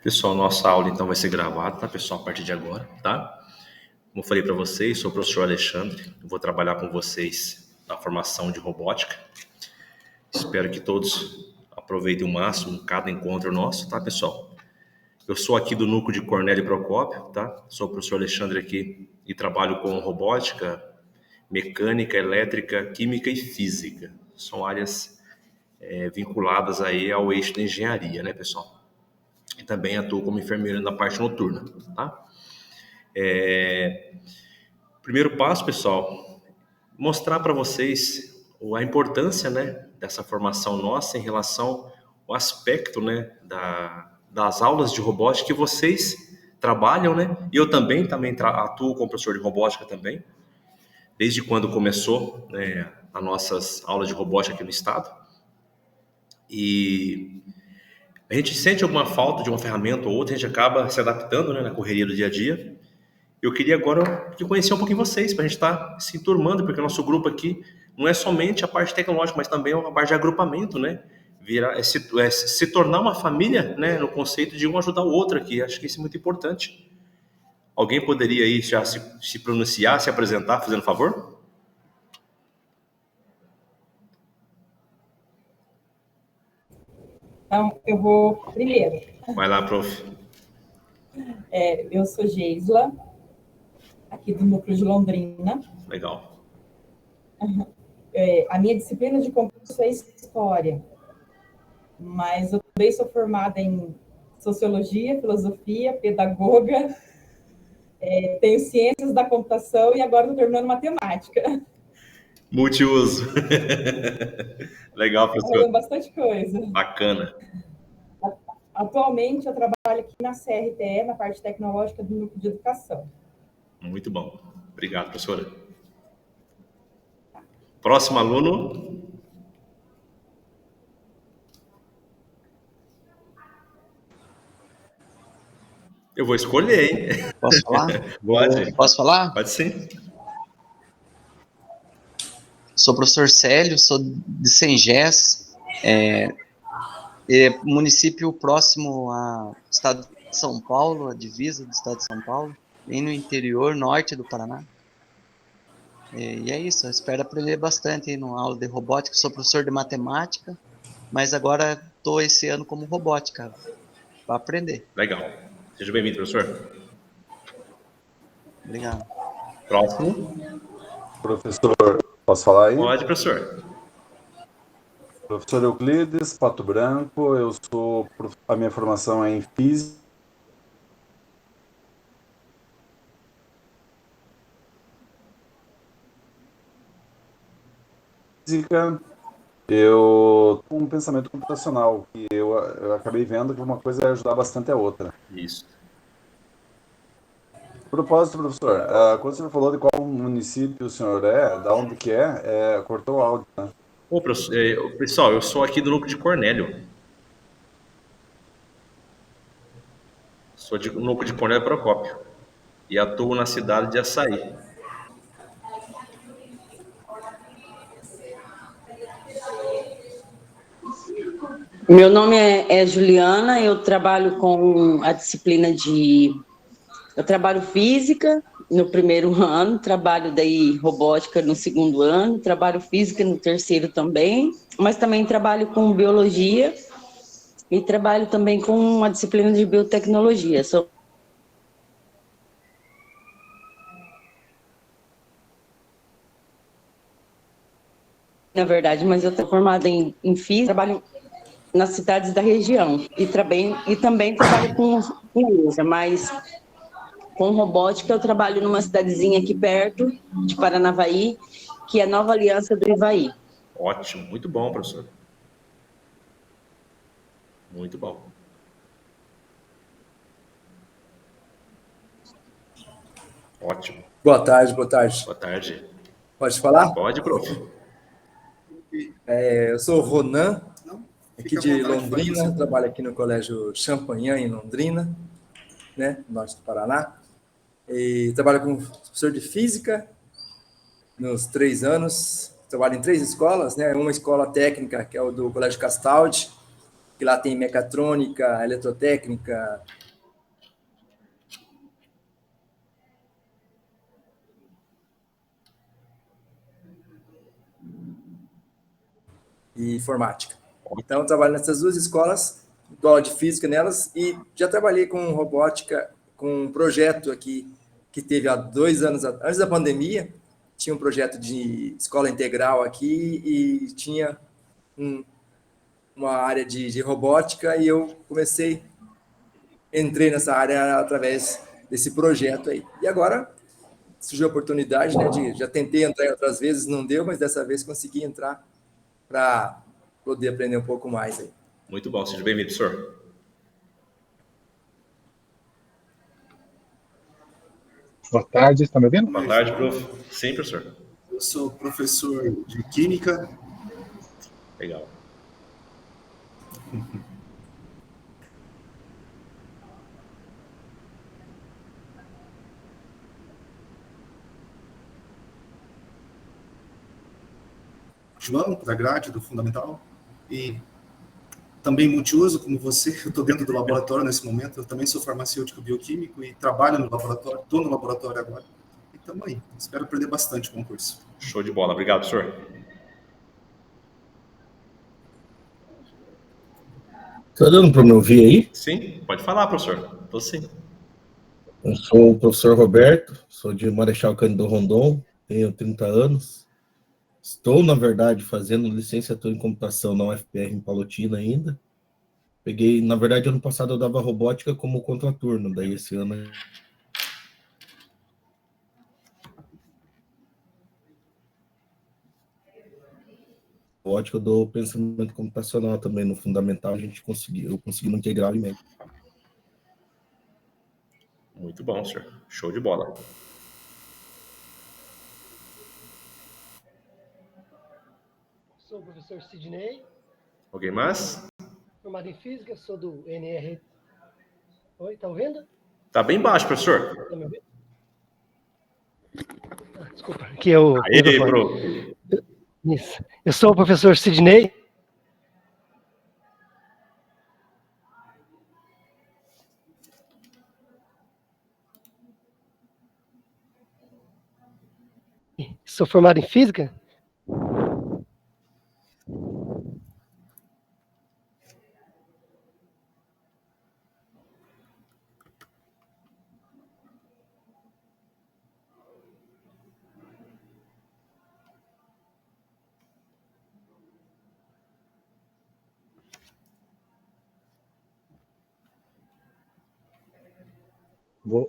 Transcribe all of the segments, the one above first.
Pessoal, nossa aula então vai ser gravada, tá, pessoal, a partir de agora, tá? Como eu falei para vocês, sou o professor Alexandre, eu vou trabalhar com vocês na formação de robótica. Espero que todos aproveitem o máximo cada encontro nosso, tá, pessoal? Eu sou aqui do núcleo de Cornélio Procópio, tá? Sou o professor Alexandre aqui e trabalho com robótica, mecânica, elétrica, química e física. São áreas vinculadas aí ao eixo da engenharia, né, pessoal? E também atuo como enfermeiro na parte noturna, tá? Primeiro passo, pessoal, mostrar para vocês a importância, né, dessa formação nossa em relação ao aspecto, né, das aulas de robótica que vocês trabalham, né? E eu também atuo como professor de robótica também, desde quando começou, né, as nossas aulas de robótica aqui no estado. E a gente sente alguma falta de uma ferramenta ou outra, a gente acaba se adaptando, né, na correria do dia a dia. Eu queria agora conhecer um pouquinho vocês, para a gente estar se enturmando, porque o nosso grupo aqui não é somente a parte tecnológica, mas também a parte de agrupamento, né? Se tornar uma família, né, no conceito de um ajudar o outro aqui. Acho que isso é muito importante. Alguém poderia aí já se pronunciar, se apresentar, fazendo favor? Então, eu vou primeiro. Vai lá, prof. Eu sou Geisla, aqui do núcleo de Londrina. Legal. A minha disciplina de concurso é História, mas eu também sou formada em Sociologia, Filosofia, Pedagoga, tenho Ciências da Computação e agora estou terminando Matemática. Multiuso. Legal, professor. Fazendo bastante coisa. Bacana. Atualmente, eu trabalho aqui na CRTE, na parte tecnológica do Núcleo de Educação. Muito bom. Obrigado, professora. Próximo aluno. Eu vou escolher, hein? Posso falar? Pode. Posso falar? Pode sim. Sou o professor Célio, sou de Sengés, município próximo ao estado de São Paulo, a divisa do estado de São Paulo, bem no interior norte do Paraná. E é isso, eu espero aprender bastante aí numa aula de robótica. Sou professor de matemática, mas agora estou esse ano como robótica, para aprender. Legal. Seja bem-vindo, professor. Obrigado. Próximo. Professor, posso falar aí? Pode, professor. Professor Euclides, Pato Branco, a minha formação é em física. Eu tenho um pensamento computacional, que eu acabei vendo que uma coisa é ajudar bastante a outra. Isso. Propósito, professor, quando o senhor falou de qual município o senhor é, da onde que cortou o áudio, né? Ô, professor, pessoal, eu sou aqui do núcleo de Cornélio. Sou do núcleo de Cornélio Procópio. E atuo na cidade de Açaí. Meu nome é Juliana, eu trabalho com a disciplina eu trabalho física no primeiro ano, trabalho daí robótica no segundo ano, trabalho física no terceiro também, mas também trabalho com biologia e trabalho também com a disciplina de biotecnologia. Na verdade, mas eu estou formada em física, trabalho nas cidades da região e também trabalho com igreja, mas com robótica eu trabalho numa cidadezinha aqui perto de Paranavaí, que é Nova Aliança do Ivaí. Ótimo, muito bom, professor. Muito bom. Ótimo. Boa tarde, boa tarde. Boa tarde. Pode falar? Pode, prof. Eu sou o Ronan, aqui de Londrina, trabalho aqui no Colégio Champagnat, em Londrina, né, norte do Paraná. E trabalho como professor de física nos 3 anos. Trabalho em 3 escolas, né? Uma escola técnica, que é o do Colégio Castaldi, que lá tem mecatrônica, eletrotécnica, e informática. Então, eu trabalho nessas duas escolas, dou aula de física nelas, e já trabalhei com robótica, com um projeto aqui, que teve há 2 anos, antes da pandemia, tinha um projeto de escola integral aqui, e tinha uma área de robótica, e eu entrei nessa área através desse projeto aí. E agora surgiu a oportunidade, né, já tentei entrar outras vezes, não deu, mas dessa vez consegui entrar para poder aprender um pouco mais aí. Muito bom, seja bem-vindo, professor. Boa tarde, está me ouvindo? Boa tarde, prof. Sim, professor. Eu sou professor de Química. Legal. João, da grade, do Fundamental. E também multiuso, como você. Eu estou dentro do laboratório nesse momento. Eu também sou farmacêutico bioquímico e trabalho no laboratório. Estou no laboratório agora. E estamos aí. Espero aprender bastante com o curso. Show de bola. Obrigado, professor. Está dando para me ouvir aí? Sim, pode falar, professor. Estou sim. Eu sou o professor Roberto, sou de Marechal Cândido Rondon, tenho 30 anos. Estou, na verdade, fazendo licenciatura em computação na UFPR em Palotina ainda. Peguei, na verdade, ano passado eu dava robótica como contraturno, daí esse ano... Robótica eu dou pensamento computacional também, no fundamental eu consegui no integral e médio. Muito bom, senhor. Show de bola. Sou o professor Sidney. Alguém mais? Formado em Física, sou do NR. Oi, tá ouvindo? Tá bem baixo, professor. Tá me ouvindo? Desculpa, aqui é o... Aí, bro. Isso. Eu sou o professor Sidney. Sou formado em Física.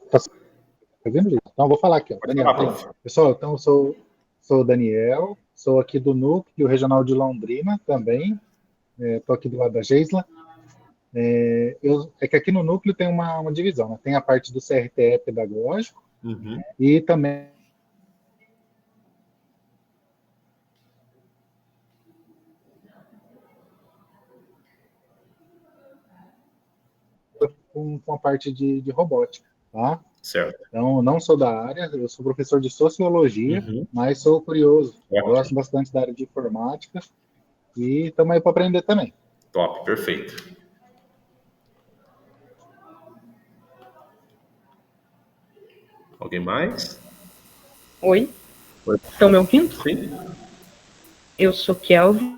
Tá vendo, gente? Então, eu vou falar aqui. Ó. Daniel, pessoal, então eu sou o Daniel, sou aqui do Núcleo Regional de Londrina também. Estou aqui do lado da Geisla. É que aqui no Núcleo tem uma divisão, né? Tem a parte do CRTE pedagógico e também com a parte de robótica, tá? Certo. Então, não sou da área, eu sou professor de Sociologia, mas sou curioso. Gosto bastante da área de Informática e estamos aí para aprender também. Top, perfeito. Alguém mais? Oi. Estão me ouvindo? Sim. Eu sou Kelvin.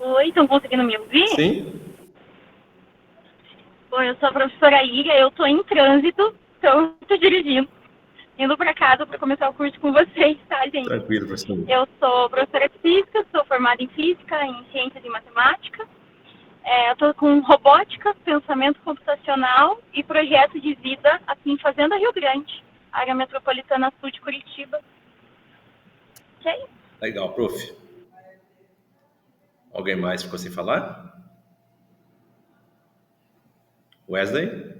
Oi, estão conseguindo me ouvir? Sim. Bom, eu sou a professora Ira, eu estou em trânsito, então estou dirigindo, indo para casa para começar o curso com vocês, tá, gente? Tranquilo, professor. Eu sou professora de Física, sou formada em Física, em Ciências e Matemática. Eu estou com Robótica, Pensamento Computacional e Projeto de Vida aqui em Fazenda Rio Grande, área metropolitana sul de Curitiba. Que é isso? Legal, prof. Alguém mais ficou sem falar? Wesley?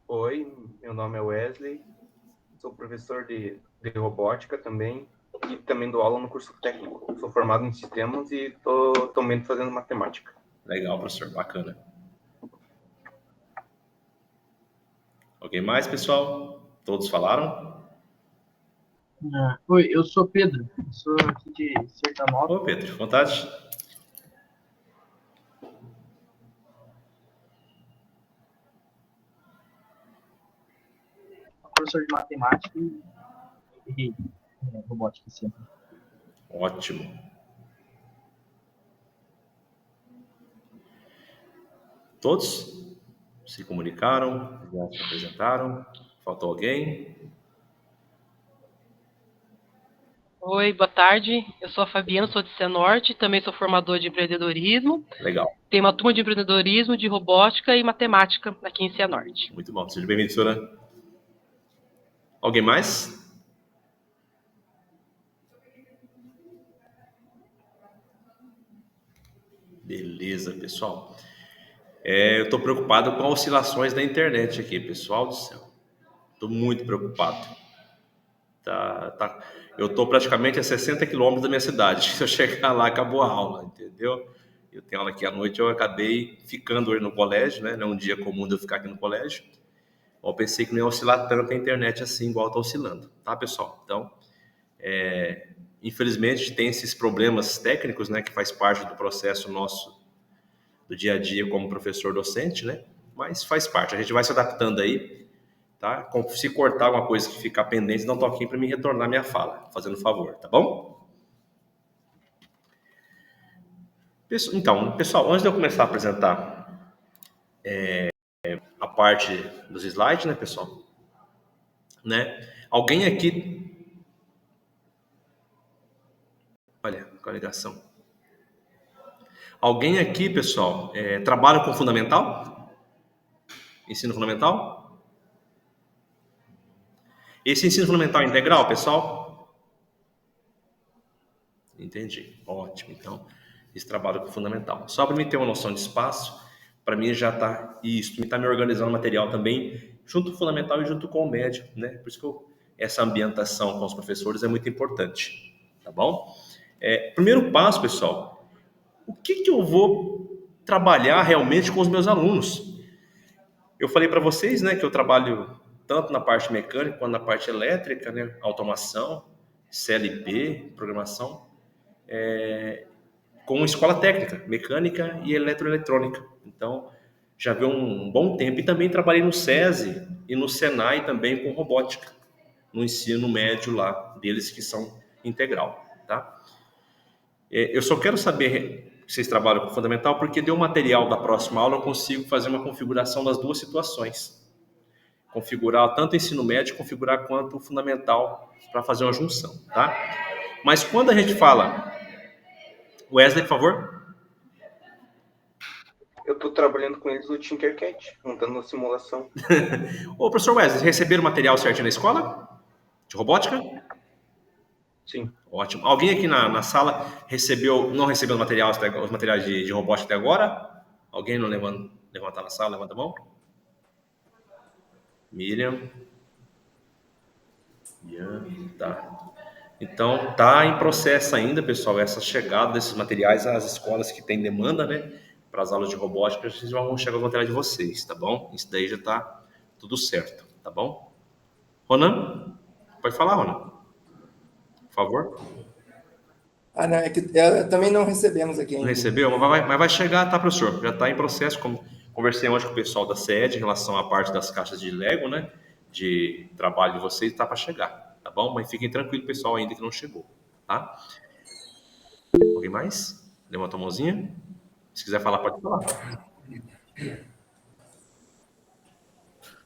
Oi, meu nome é Wesley, sou professor de robótica também e também dou aula no curso técnico. Sou formado em sistemas e estou atualmente fazendo matemática. Legal, professor, bacana. Alguém mais, pessoal? Todos falaram? Oi, eu sou Pedro, sou aqui de Sertanópolis. Ô, Pedro, vontade. Professor de matemática e robótica sempre. Ótimo. Todos se comunicaram, já se apresentaram? Faltou alguém? Oi, boa tarde. Eu sou a Fabiana, sou de Cianorte, também sou formador de empreendedorismo. Legal. Tem uma turma de empreendedorismo, de robótica e matemática aqui em Cianorte. Muito bom. Seja bem-vindo, senhora. Alguém mais? Beleza, pessoal. Eu estou preocupado com oscilações da internet aqui, pessoal do céu. Estou muito preocupado. Eu estou praticamente a 60 quilômetros da minha cidade. Se eu chegar lá, acabou a aula, entendeu? Eu tenho aula aqui à noite, eu acabei ficando hoje no colégio, né? Não é um dia comum de eu ficar aqui no colégio. Eu pensei que não ia oscilar tanto a internet assim, igual está oscilando, tá, pessoal? Então, infelizmente, tem esses problemas técnicos, né? Que faz parte do processo nosso do dia a dia como professor docente, né? Mas faz parte, a gente vai se adaptando aí, tá? Se cortar alguma coisa que ficar pendente, dá um toquinho para me retornar minha fala, fazendo favor, tá bom? Então, pessoal, antes de eu começar a apresentar a parte dos slides, né, pessoal? Né? Alguém aqui... Olha, com a ligação. Alguém aqui, pessoal, trabalha com fundamental? Ensino fundamental? Esse ensino fundamental é integral, pessoal? Entendi. Ótimo. Então, esse trabalho com fundamental. Só para mim ter uma noção de espaço, para mim já está isso. Me está me organizando o material também, junto com o fundamental e junto com o médio, né? Por isso que essa ambientação com os professores é muito importante. Tá bom? Primeiro passo, pessoal. O que eu vou trabalhar realmente com os meus alunos? Eu falei para vocês, né, que eu trabalho tanto na parte mecânica quanto na parte elétrica, né, automação, CLP, programação, com escola técnica, mecânica e eletroeletrônica. Então, já veio um bom tempo. E também trabalhei no SESI e no Senai também com robótica, no ensino médio lá, deles que são integral, tá? Eu só quero saber se vocês trabalham com fundamental, porque deu material da próxima aula, eu consigo fazer uma configuração das duas situações. Configurar tanto o ensino médio, configurar quanto o fundamental, para fazer uma junção, tá? Mas quando a gente fala... Wesley, por favor. Eu estou trabalhando com eles no Tinkercad, montando uma simulação. Ô, professor Wesley, receberam o material certinho na escola? De robótica? Sim. Ótimo. Alguém aqui na sala não recebeu os materiais de robótica até agora? Alguém não levantar na sala? Levanta a mão. Miriam. Tá. Então, tá em processo ainda, pessoal, essa chegada desses materiais às escolas que têm demanda, né? Para as aulas de robótica, vocês vão chegar os materiais de vocês, tá bom? Isso daí já tá tudo certo, tá bom? Ronan? Pode falar, Ronan. Por favor. Não, é que também não recebemos aqui ainda. Não recebeu? Mas vai chegar, tá, professor? Já está em processo. Conversei ontem com o pessoal da sede em relação à parte das caixas de Lego, né? De trabalho de vocês, tá para chegar, tá bom? Mas fiquem tranquilos, pessoal, ainda que não chegou, tá? Alguém mais? Levanta a mãozinha. Se quiser falar, pode falar.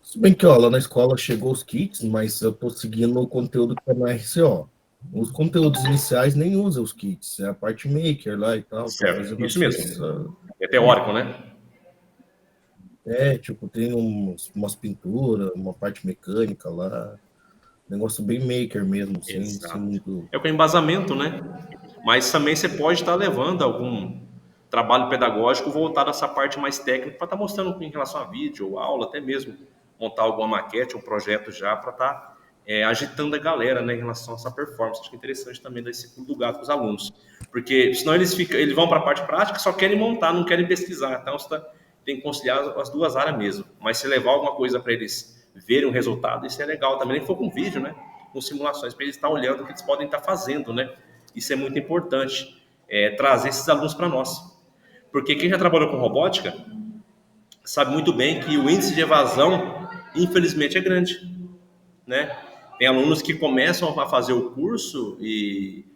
Se bem que, ó, lá na escola chegou os kits, mas eu tô seguindo o conteúdo que é na RCO. Os conteúdos iniciais nem usam os kits, é a parte maker lá e tal. Certo, isso mesmo. É teórico, né? Tipo, tem umas pinturas, uma parte mecânica lá. Negócio bem maker mesmo. Sem muito... É com embasamento, né? Mas também você pode estar levando algum trabalho pedagógico voltado a essa parte mais técnica para estar mostrando em relação a vídeo ou aula, até mesmo montar alguma maquete, um projeto já para estar agitando a galera, né, em relação a essa performance. Acho que é interessante também dar esse pulo do gato com os alunos. Porque senão eles vão para a parte prática, só querem montar, não querem pesquisar. Então você tem que conciliar as duas áreas mesmo. Mas se levar alguma coisa para eles verem o resultado, isso é legal também. Nem que for com vídeo, né? Com simulações, para eles estar olhando o que eles podem estar fazendo, né? Isso é muito importante, trazer esses alunos para nós. Porque quem já trabalhou com robótica sabe muito bem que o índice de evasão, infelizmente, é grande, né? Tem alunos que começam a fazer o curso e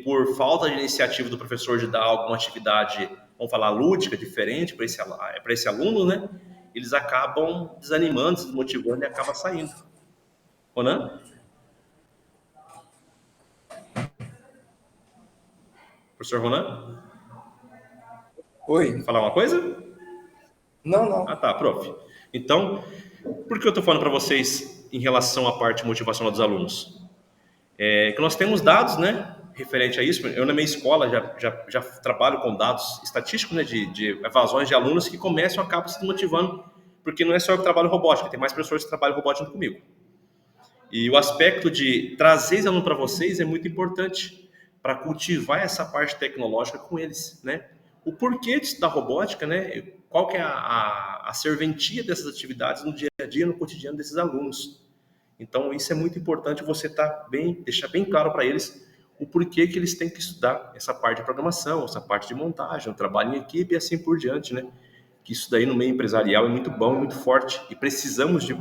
por falta de iniciativa do professor de dar alguma atividade, vamos falar, lúdica, diferente para esse aluno, né? Eles acabam desanimando, se desmotivando e acabam saindo. Ronan? Professor Ronan? Oi. Quer falar uma coisa? Não. Ah, tá, prof. Então, por que eu estou falando para vocês em relação à parte motivacional dos alunos? Que nós temos dados, né, referente a isso. Eu, na minha escola, já trabalho com dados estatísticos, né, de evasões de alunos que começam e acabam se desmotivando, porque não é só eu que trabalho robótica, tem mais pessoas que trabalham robótica junto comigo. E o aspecto de trazer esse aluno para vocês é muito importante para cultivar essa parte tecnológica com eles, né? O porquê de estudar robótica, né? Qual que é a serventia dessas atividades no dia a dia, no cotidiano desses alunos. Então, isso é muito importante você deixar bem claro para eles o porquê que eles têm que estudar essa parte de programação, essa parte de montagem, o trabalho em equipe e assim por diante, né? Que isso daí no meio empresarial é muito bom, muito forte. E precisamos de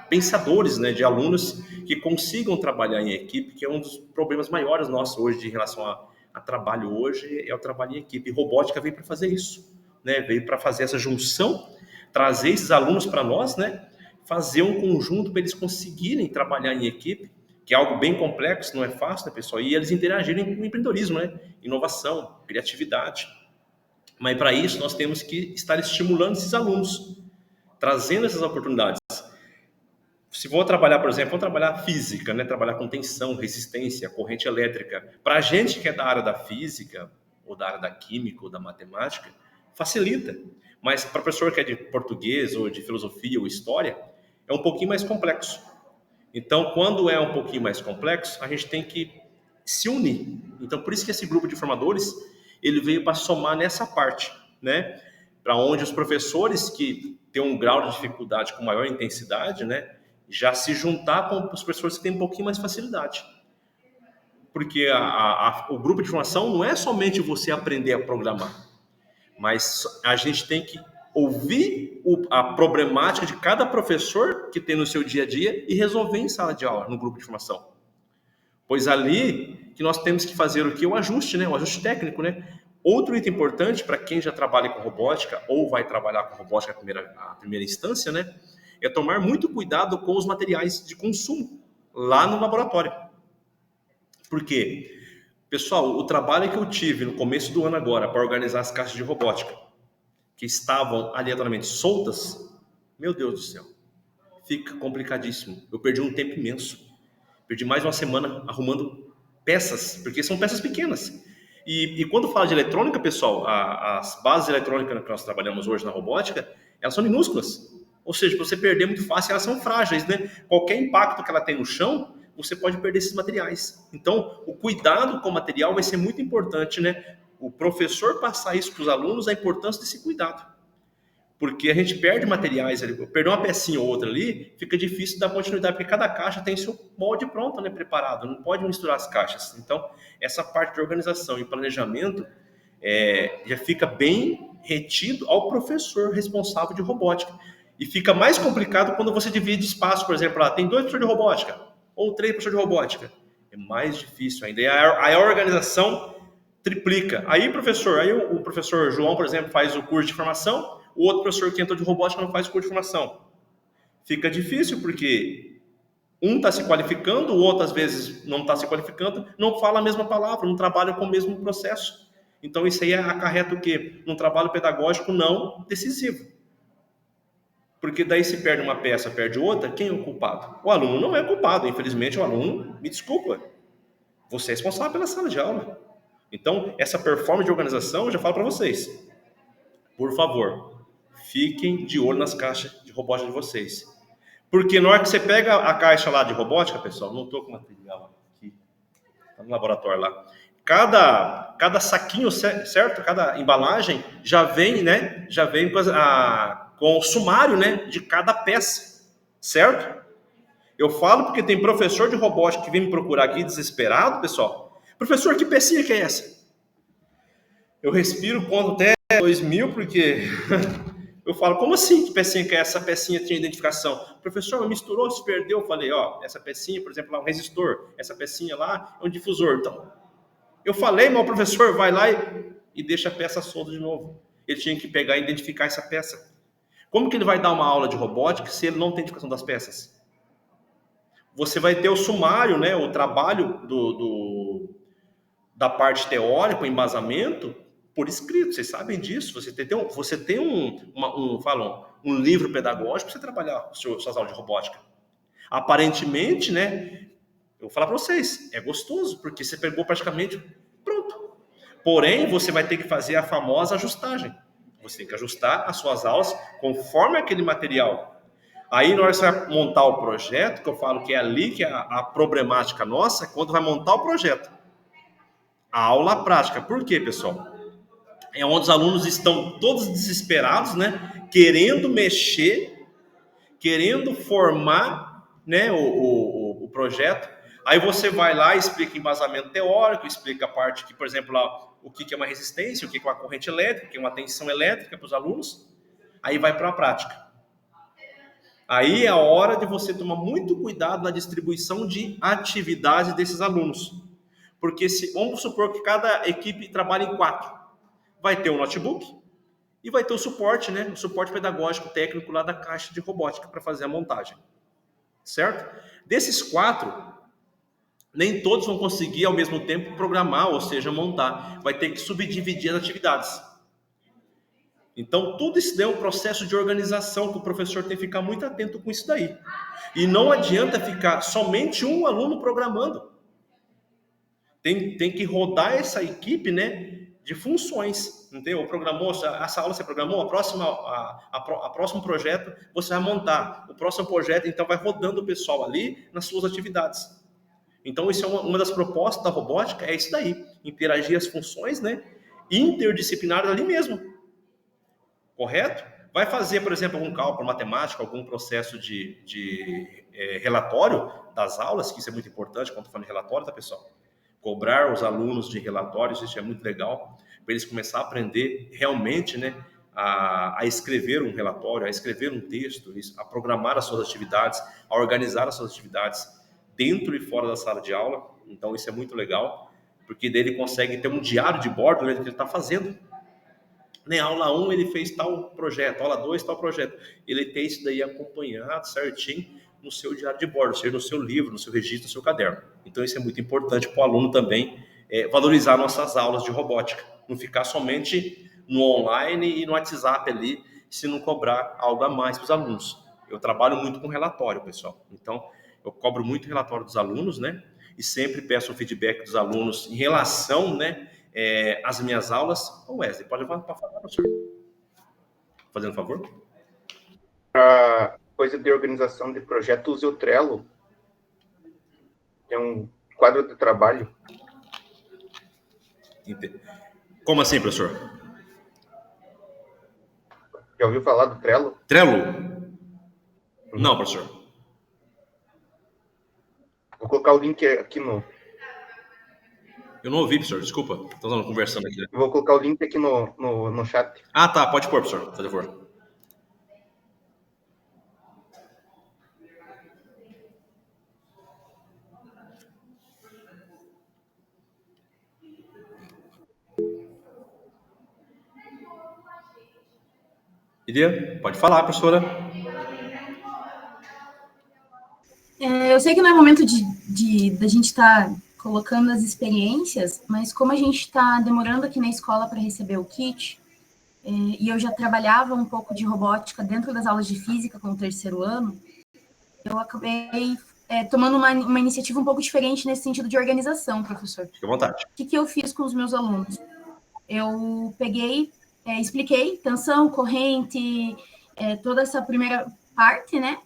pensadores, né, de alunos que consigam trabalhar em equipe, que é um dos problemas maiores nossos hoje em relação a trabalho hoje, é o trabalho em equipe. E robótica veio para fazer isso, né? Veio para fazer essa junção, trazer esses alunos para nós, né? Fazer um conjunto para eles conseguirem trabalhar em equipe, que é algo bem complexo, não é fácil, né, pessoal? E eles interagirem com o empreendedorismo, né? Inovação, criatividade. Mas para isso nós temos que estar estimulando esses alunos, trazendo essas oportunidades. Se vou trabalhar, por exemplo, vou trabalhar física, né? Trabalhar com tensão, resistência, corrente elétrica. Para a gente que é da área da física, ou da área da química, ou da matemática, facilita. Mas para o professor que é de português, ou de filosofia, ou história, é um pouquinho mais complexo. Então, quando é um pouquinho mais complexo, a gente tem que se unir. Então, por isso que esse grupo de formadores, ele veio para somar nessa parte, né? Para onde os professores que têm um grau de dificuldade com maior intensidade, né? Já se juntar com os professores que têm um pouquinho mais facilidade. Porque o grupo de formação não é somente você aprender a programar, mas a gente tem que ouvir a problemática de cada professor que tem no seu dia a dia e resolver em sala de aula, no grupo de formação. Pois ali que nós temos que fazer o quê? O ajuste, né? O ajuste técnico, né? Outro item importante para quem já trabalha com robótica ou vai trabalhar com robótica a primeira instância, né? É tomar muito cuidado com os materiais de consumo lá no laboratório. Por quê? Pessoal, o trabalho que eu tive no começo do ano agora para organizar as caixas de robótica, que estavam aleatoriamente soltas, meu Deus do céu, fica complicadíssimo. Eu perdi um tempo imenso. Perdi mais de uma semana arrumando peças, porque são peças pequenas. E quando fala de eletrônica, pessoal, as bases eletrônicas que nós trabalhamos hoje na robótica, elas são minúsculas. Ou seja, para você perder muito fácil, elas são frágeis, né? Qualquer impacto que ela tem no chão, você pode perder esses materiais. Então, o cuidado com o material vai ser muito importante, né? O professor passar isso para os alunos, a importância desse cuidado. Porque a gente perde materiais ali, perder uma pecinha ou outra ali, fica difícil dar continuidade, porque cada caixa tem seu molde pronto, né, preparado, não pode misturar as caixas. Então, essa parte de organização e planejamento já fica bem retido ao professor responsável de robótica. E fica mais complicado quando você divide espaço, por exemplo, lá tem 2 professores de robótica, ou 3 professores de robótica. É mais difícil ainda. E a organização triplica. Aí, o professor João, por exemplo, faz o curso de formação, o outro professor que entrou de robótica não faz o curso de formação. Fica difícil, porque um está se qualificando, o outro, às vezes, não está se qualificando, não fala a mesma palavra, não trabalha com o mesmo processo. Então, isso aí acarreta o quê? Um trabalho pedagógico não decisivo. Porque daí se perde uma peça, perde outra, quem é o culpado? O aluno não é culpado, infelizmente o aluno, me desculpa, você é responsável pela sala de aula. Então, essa performance de organização, eu já falo para vocês, por favor, fiquem de olho nas caixas de robótica de vocês. Porque na hora que você pega a caixa lá de robótica, pessoal, não estou com material aqui, está no laboratório lá, cada saquinho, certo? Cada embalagem já vem, né? Já vem com o sumário, né? De cada peça, certo? Eu falo porque tem professor de robótica que vem me procurar aqui desesperado, pessoal. Professor, que pecinha que é essa? Eu respiro, conto até 2000, porque eu falo, como assim que pecinha que é essa? Pecinha tinha identificação. Professor, misturou, se perdeu. Eu falei, ó, essa pecinha, por exemplo, lá um resistor. Essa pecinha lá é um difusor. Então, eu falei, mas o professor vai lá e deixa a peça solta de novo. Ele tinha que pegar e identificar essa peça. Como que ele vai dar uma aula de robótica se ele não tem identificação das peças? Você vai ter o sumário, né, o trabalho da parte teórica, o embasamento, por escrito. Vocês sabem disso. Você tem um livro pedagógico para você trabalhar suas aulas de robótica. Aparentemente, né, eu vou falar para vocês, é gostoso, porque você pegou praticamente pronto. Porém, você vai ter que fazer a famosa ajustagem. Você tem que ajustar as suas aulas conforme aquele material. Aí, na hora que você vai montar o projeto, que eu falo que é ali que é a problemática nossa, é quando vai montar o projeto. A aula prática. Por quê, pessoal? É onde os alunos estão todos desesperados, né? Querendo mexer, querendo formar, né, o projeto. Aí você vai lá e explica embasamento teórico, explica a parte que, por exemplo, lá, o que é uma resistência, o que é uma corrente elétrica, o que é uma tensão elétrica para os alunos. Aí vai para a prática. Aí é a hora de você tomar muito cuidado na distribuição de atividades desses alunos. Porque vamos supor que cada equipe trabalhe em 4. Vai ter um notebook e vai ter o suporte, né? O suporte pedagógico técnico lá da caixa de robótica para fazer a montagem. Certo? Desses 4, nem todos vão conseguir ao mesmo tempo programar, ou seja, montar. Vai ter que subdividir as atividades. Então, tudo isso daí é um processo de organização que o professor tem que ficar muito atento com isso daí. E não adianta ficar somente um aluno programando. Tem que rodar essa equipe, né, de funções. Entendeu? Programou, essa aula você programou, a próximo projeto você vai montar. O próximo projeto, então, vai rodando o pessoal ali nas suas atividades. Então, isso é uma das propostas da robótica, é isso daí. Interagir as funções, né, interdisciplinares ali mesmo. Correto? Vai fazer, por exemplo, algum cálculo matemático, algum processo de relatório das aulas, que isso é muito importante quando falando de relatório, tá, pessoal? Cobrar os alunos de relatórios, isso é muito legal, para eles começarem a aprender realmente, né, a escrever um relatório, a escrever um texto, a programar as suas atividades, a organizar as suas atividades dentro e fora da sala de aula. Então, isso é muito legal, porque daí ele consegue ter um diário de bordo, né, do que ele está fazendo. Na aula 1 ele fez tal projeto, aula 2 tal projeto. Ele tem isso daí acompanhado certinho no seu diário de bordo, ou seja, no seu livro, no seu registro, no seu caderno. Então isso é muito importante para o aluno também valorizar nossas aulas de robótica. Não ficar somente no online e no WhatsApp ali, se não cobrar algo a mais para os alunos. Eu trabalho muito com relatório, pessoal. Então eu cobro muito relatório dos alunos, né? E sempre peço o feedback dos alunos em relação, né, as minhas aulas. Ô Wesley, pode levar para falar, professor? Fazendo um favor? A coisa de organização de projeto, use o Trello. É um quadro de trabalho. Como assim, professor? Já ouviu falar do Trello? Trello? Não, professor. Vou colocar o link aqui no... Eu não ouvi, professor, desculpa. Estamos conversando aqui. Eu vou colocar o link aqui no chat. Ah, tá. Pode pôr, professor, por favor. Iria, pode falar, professora. Eu sei que não é momento da gente estar colocando as experiências, mas como a gente está demorando aqui na escola para receber o kit, e eu já trabalhava um pouco de robótica dentro das aulas de física com o 3º ano, eu acabei tomando uma iniciativa um pouco diferente nesse sentido de organização, professor. Fique à vontade. O que eu fiz com os meus alunos? Eu peguei, expliquei tensão, corrente, toda essa primeira parte, né?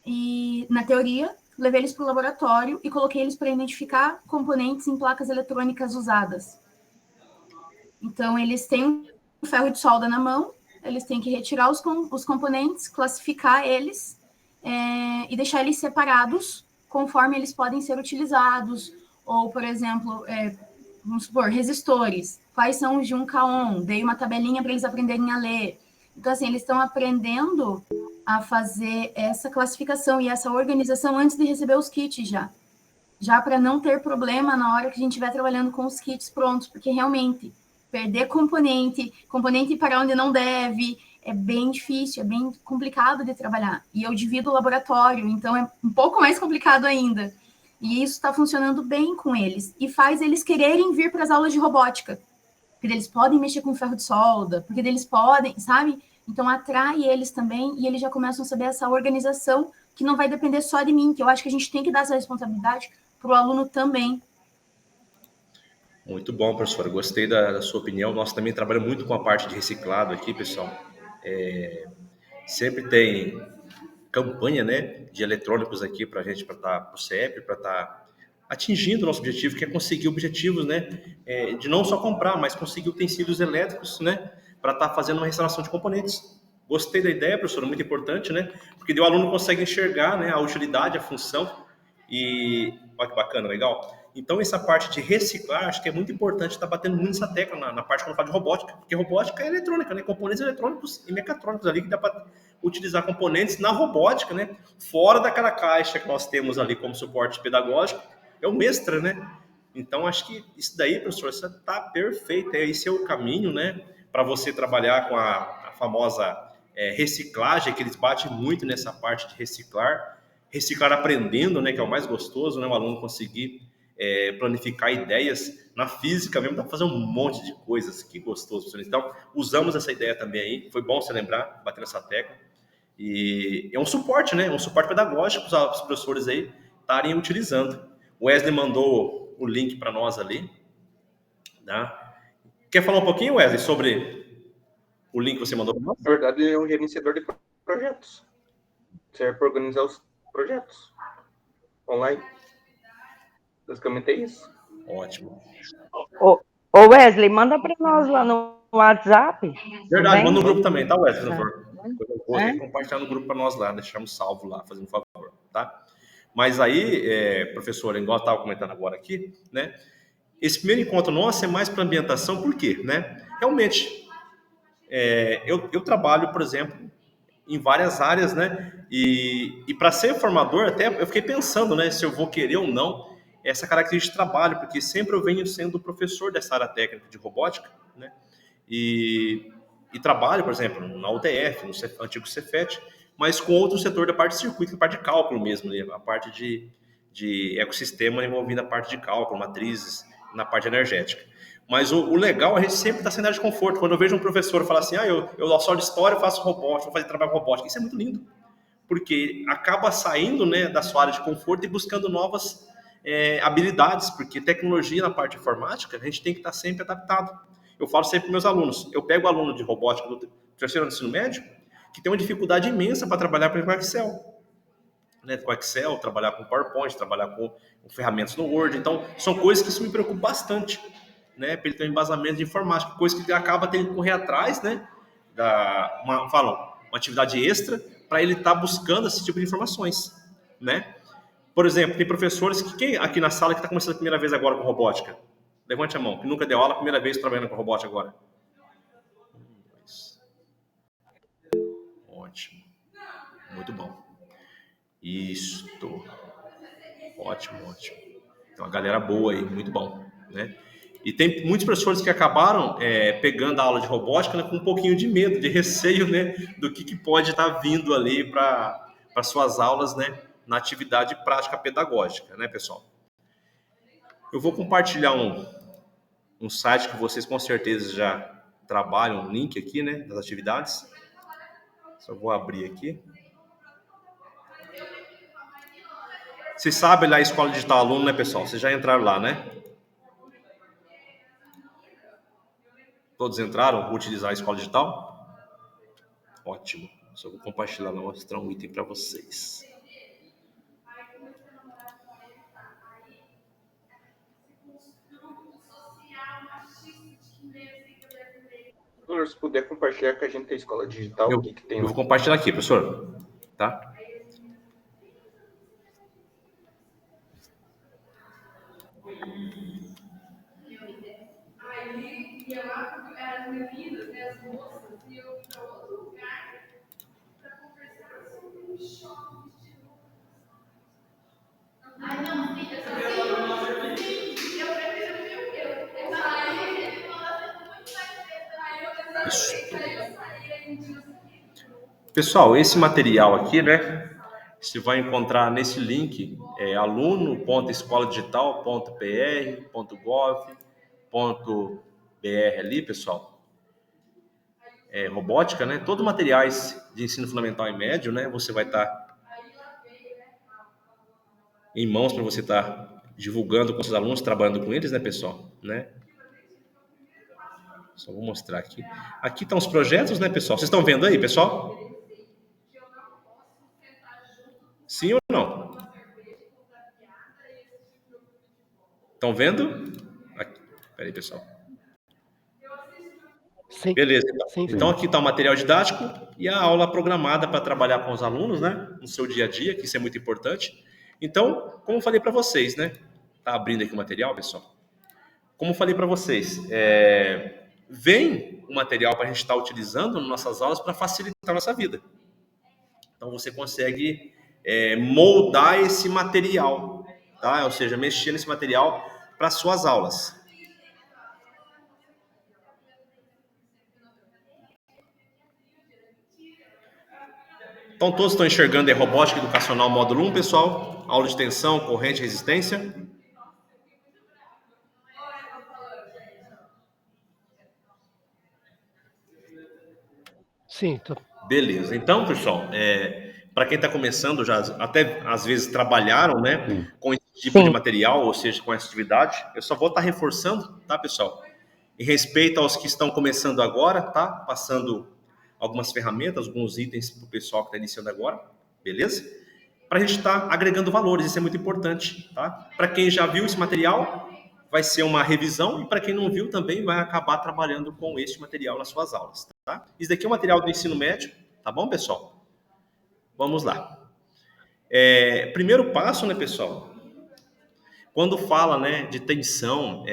E na teoria, levei eles para o laboratório e coloquei eles para identificar componentes em placas eletrônicas usadas. Então, eles têm um ferro de solda na mão, eles têm que retirar os componentes, classificar eles e deixar eles separados conforme eles podem ser utilizados. Ou, por exemplo, vamos supor, resistores. Quais são os de 1K ohm? Dei uma tabelinha para eles aprenderem a ler. Então, assim, eles estão aprendendo a fazer essa classificação e essa organização antes de receber os kits já para não ter problema na hora que a gente estiver trabalhando com os kits prontos, porque realmente perder componente para onde não deve, é bem difícil, é bem complicado de trabalhar. E eu divido o laboratório, então é um pouco mais complicado ainda. E isso está funcionando bem com eles. E faz eles quererem vir para as aulas de robótica. Porque eles podem mexer com ferro de solda, porque eles podem, sabe? Então atrai eles também e eles já começam a saber essa organização que não vai depender só de mim, que eu acho que a gente tem que dar essa responsabilidade para o aluno também. Muito bom, professora. Gostei da sua opinião. Nós também trabalhamos muito com a parte de reciclado aqui, pessoal. Sempre tem campanha, né, de eletrônicos aqui para a gente, para o CEP, para estar atingindo o nosso objetivo, que é conseguir objetivos, né, de não só comprar, mas conseguir utensílios elétricos, né, para estar fazendo uma restauração de componentes. Gostei da ideia, professora, muito importante, né, porque o aluno consegue enxergar, né, a utilidade, a função, e olha que bacana, legal. Então, essa parte de reciclar, acho que é muito importante estar batendo muito essa tecla na parte quando fala de robótica, porque robótica é eletrônica, né? Componentes eletrônicos e mecatrônicos ali, que dá para utilizar componentes na robótica, né? Fora daquela caixa que nós temos ali como suporte pedagógico, é o Mestra, né? Então, acho que isso daí, professor, isso está perfeito. Esse é o caminho, né? Para você trabalhar com a famosa reciclagem, que eles batem muito nessa parte de reciclar aprendendo, né? Que é o mais gostoso, né? O aluno conseguir planificar ideias na física mesmo, dá para fazer um monte de coisas, que gostoso. Então, usamos essa ideia também aí, foi bom você lembrar, bater nessa tecla, e é um suporte, né, um suporte pedagógico para os professores aí estarem utilizando. O Wesley mandou o link para nós ali, tá? Quer falar um pouquinho, Wesley, sobre o link que você mandou para nós? Na verdade, é um gerenciador de projetos, serve para organizar os projetos online. Basicamente é isso. Ótimo. Ô Wesley, manda para nós lá no WhatsApp. Verdade, manda no grupo também, tá, Wesley? Vou compartilhar no grupo para nós lá, deixamos salvo lá, fazendo um favor, tá? Mas aí, professor, igual eu estava comentando agora aqui, né? Esse primeiro encontro nosso é mais para ambientação, por quê, né? Realmente, eu trabalho, por exemplo, em várias áreas, né? E para ser formador, até eu fiquei pensando, né? Se eu vou querer ou não essa característica de trabalho, porque sempre eu venho sendo professor dessa área técnica de robótica, né? E trabalho, por exemplo, na UTF, no antigo Cefet, mas com outro setor da parte de circuito, a parte de cálculo mesmo, né? A parte de ecossistema envolvendo a parte de cálculo, matrizes, na parte energética. Mas o legal, a gente sempre está sendo área de conforto. Quando eu vejo um professor falar assim, eu só de história faço robótica, vou fazer trabalho com robótica, isso é muito lindo, porque acaba saindo, né, da sua área de conforto e buscando novas habilidades, porque tecnologia na parte informática, a gente tem que estar sempre adaptado. Eu falo sempre para meus alunos, eu pego o aluno de robótica do terceiro ano do ensino médio, que tem uma dificuldade imensa para trabalhar com Excel. Né, com Excel, trabalhar com PowerPoint, trabalhar com ferramentas no Word. Então, são coisas que isso me preocupa bastante, né, para ele ter um embasamento de informática, coisa que acaba tendo que correr atrás, né, uma atividade extra, para ele estar buscando esse tipo de informações, né? Por exemplo, tem professores quem aqui na sala que está começando a primeira vez agora com robótica? Levante a mão, que nunca deu aula, primeira vez trabalhando com robótica agora. Ótimo. Muito bom. Isso. Ótimo. Então, a galera boa aí, muito bom, né? E tem muitos professores que acabaram pegando a aula de robótica, né, com um pouquinho de medo, de receio, né, do que pode estar vindo ali para suas aulas, né, na atividade prática pedagógica, né, pessoal? Eu vou compartilhar um site que vocês com certeza já trabalham, um link aqui, né, das atividades. Só vou abrir aqui. Vocês sabem lá a Escola Digital Aluno, né, pessoal? Vocês já entraram lá, né? Todos entraram? Vou utilizar a Escola Digital? Ótimo. Só vou compartilhar lá, mostrar um item para vocês. Professor, se puder compartilhar com a gente a escola digital, o que tem Eu lá? vou compartilhar aqui, professor. Tá? Isso. Pessoal, esse material aqui, né? Você vai encontrar nesse link, aluno.escoladdigital.pr.gov.br ali, pessoal. Robótica, né? Todos materiais de ensino fundamental e médio, né? Você vai estar em mãos para você estar divulgando com seus alunos, trabalhando com eles, né, pessoal? Né? Só vou mostrar aqui. Aqui estão os projetos, né, pessoal? Vocês estão vendo aí, pessoal? Sim ou não? Estão vendo? Aqui. Peraí, pessoal. Sim. Beleza. Sim. Então aqui está o material didático e a aula programada para trabalhar com os alunos, né? No seu dia a dia, que isso é muito importante. Então, como eu falei para vocês, né? Tá abrindo aqui o material, pessoal. Como eu falei para vocês, vem o material para a gente estar utilizando nas nossas aulas para facilitar a nossa vida. Então você consegue moldar esse material, tá? Ou seja, mexer nesse material para suas aulas. Então todos estão enxergando aí Robótica Educacional Módulo 1, pessoal? Aula de tensão, corrente e resistência. Sim. Beleza. Então, pessoal, para quem está começando, já até às vezes trabalharam, né, com esse tipo de material, ou seja, com essa atividade, eu só vou estar reforçando, tá, pessoal? Em respeito aos que estão começando agora, tá? Passando algumas ferramentas, alguns itens para o pessoal que está iniciando agora, beleza? Para a gente estar agregando valores, isso é muito importante, tá? Para quem já viu esse material, vai ser uma revisão, e para quem não viu também vai acabar trabalhando com esse material nas suas aulas, tá? Isso daqui é o material do ensino médio, tá bom, pessoal? Vamos lá. Primeiro passo, né, pessoal? Quando fala, né, de tensão,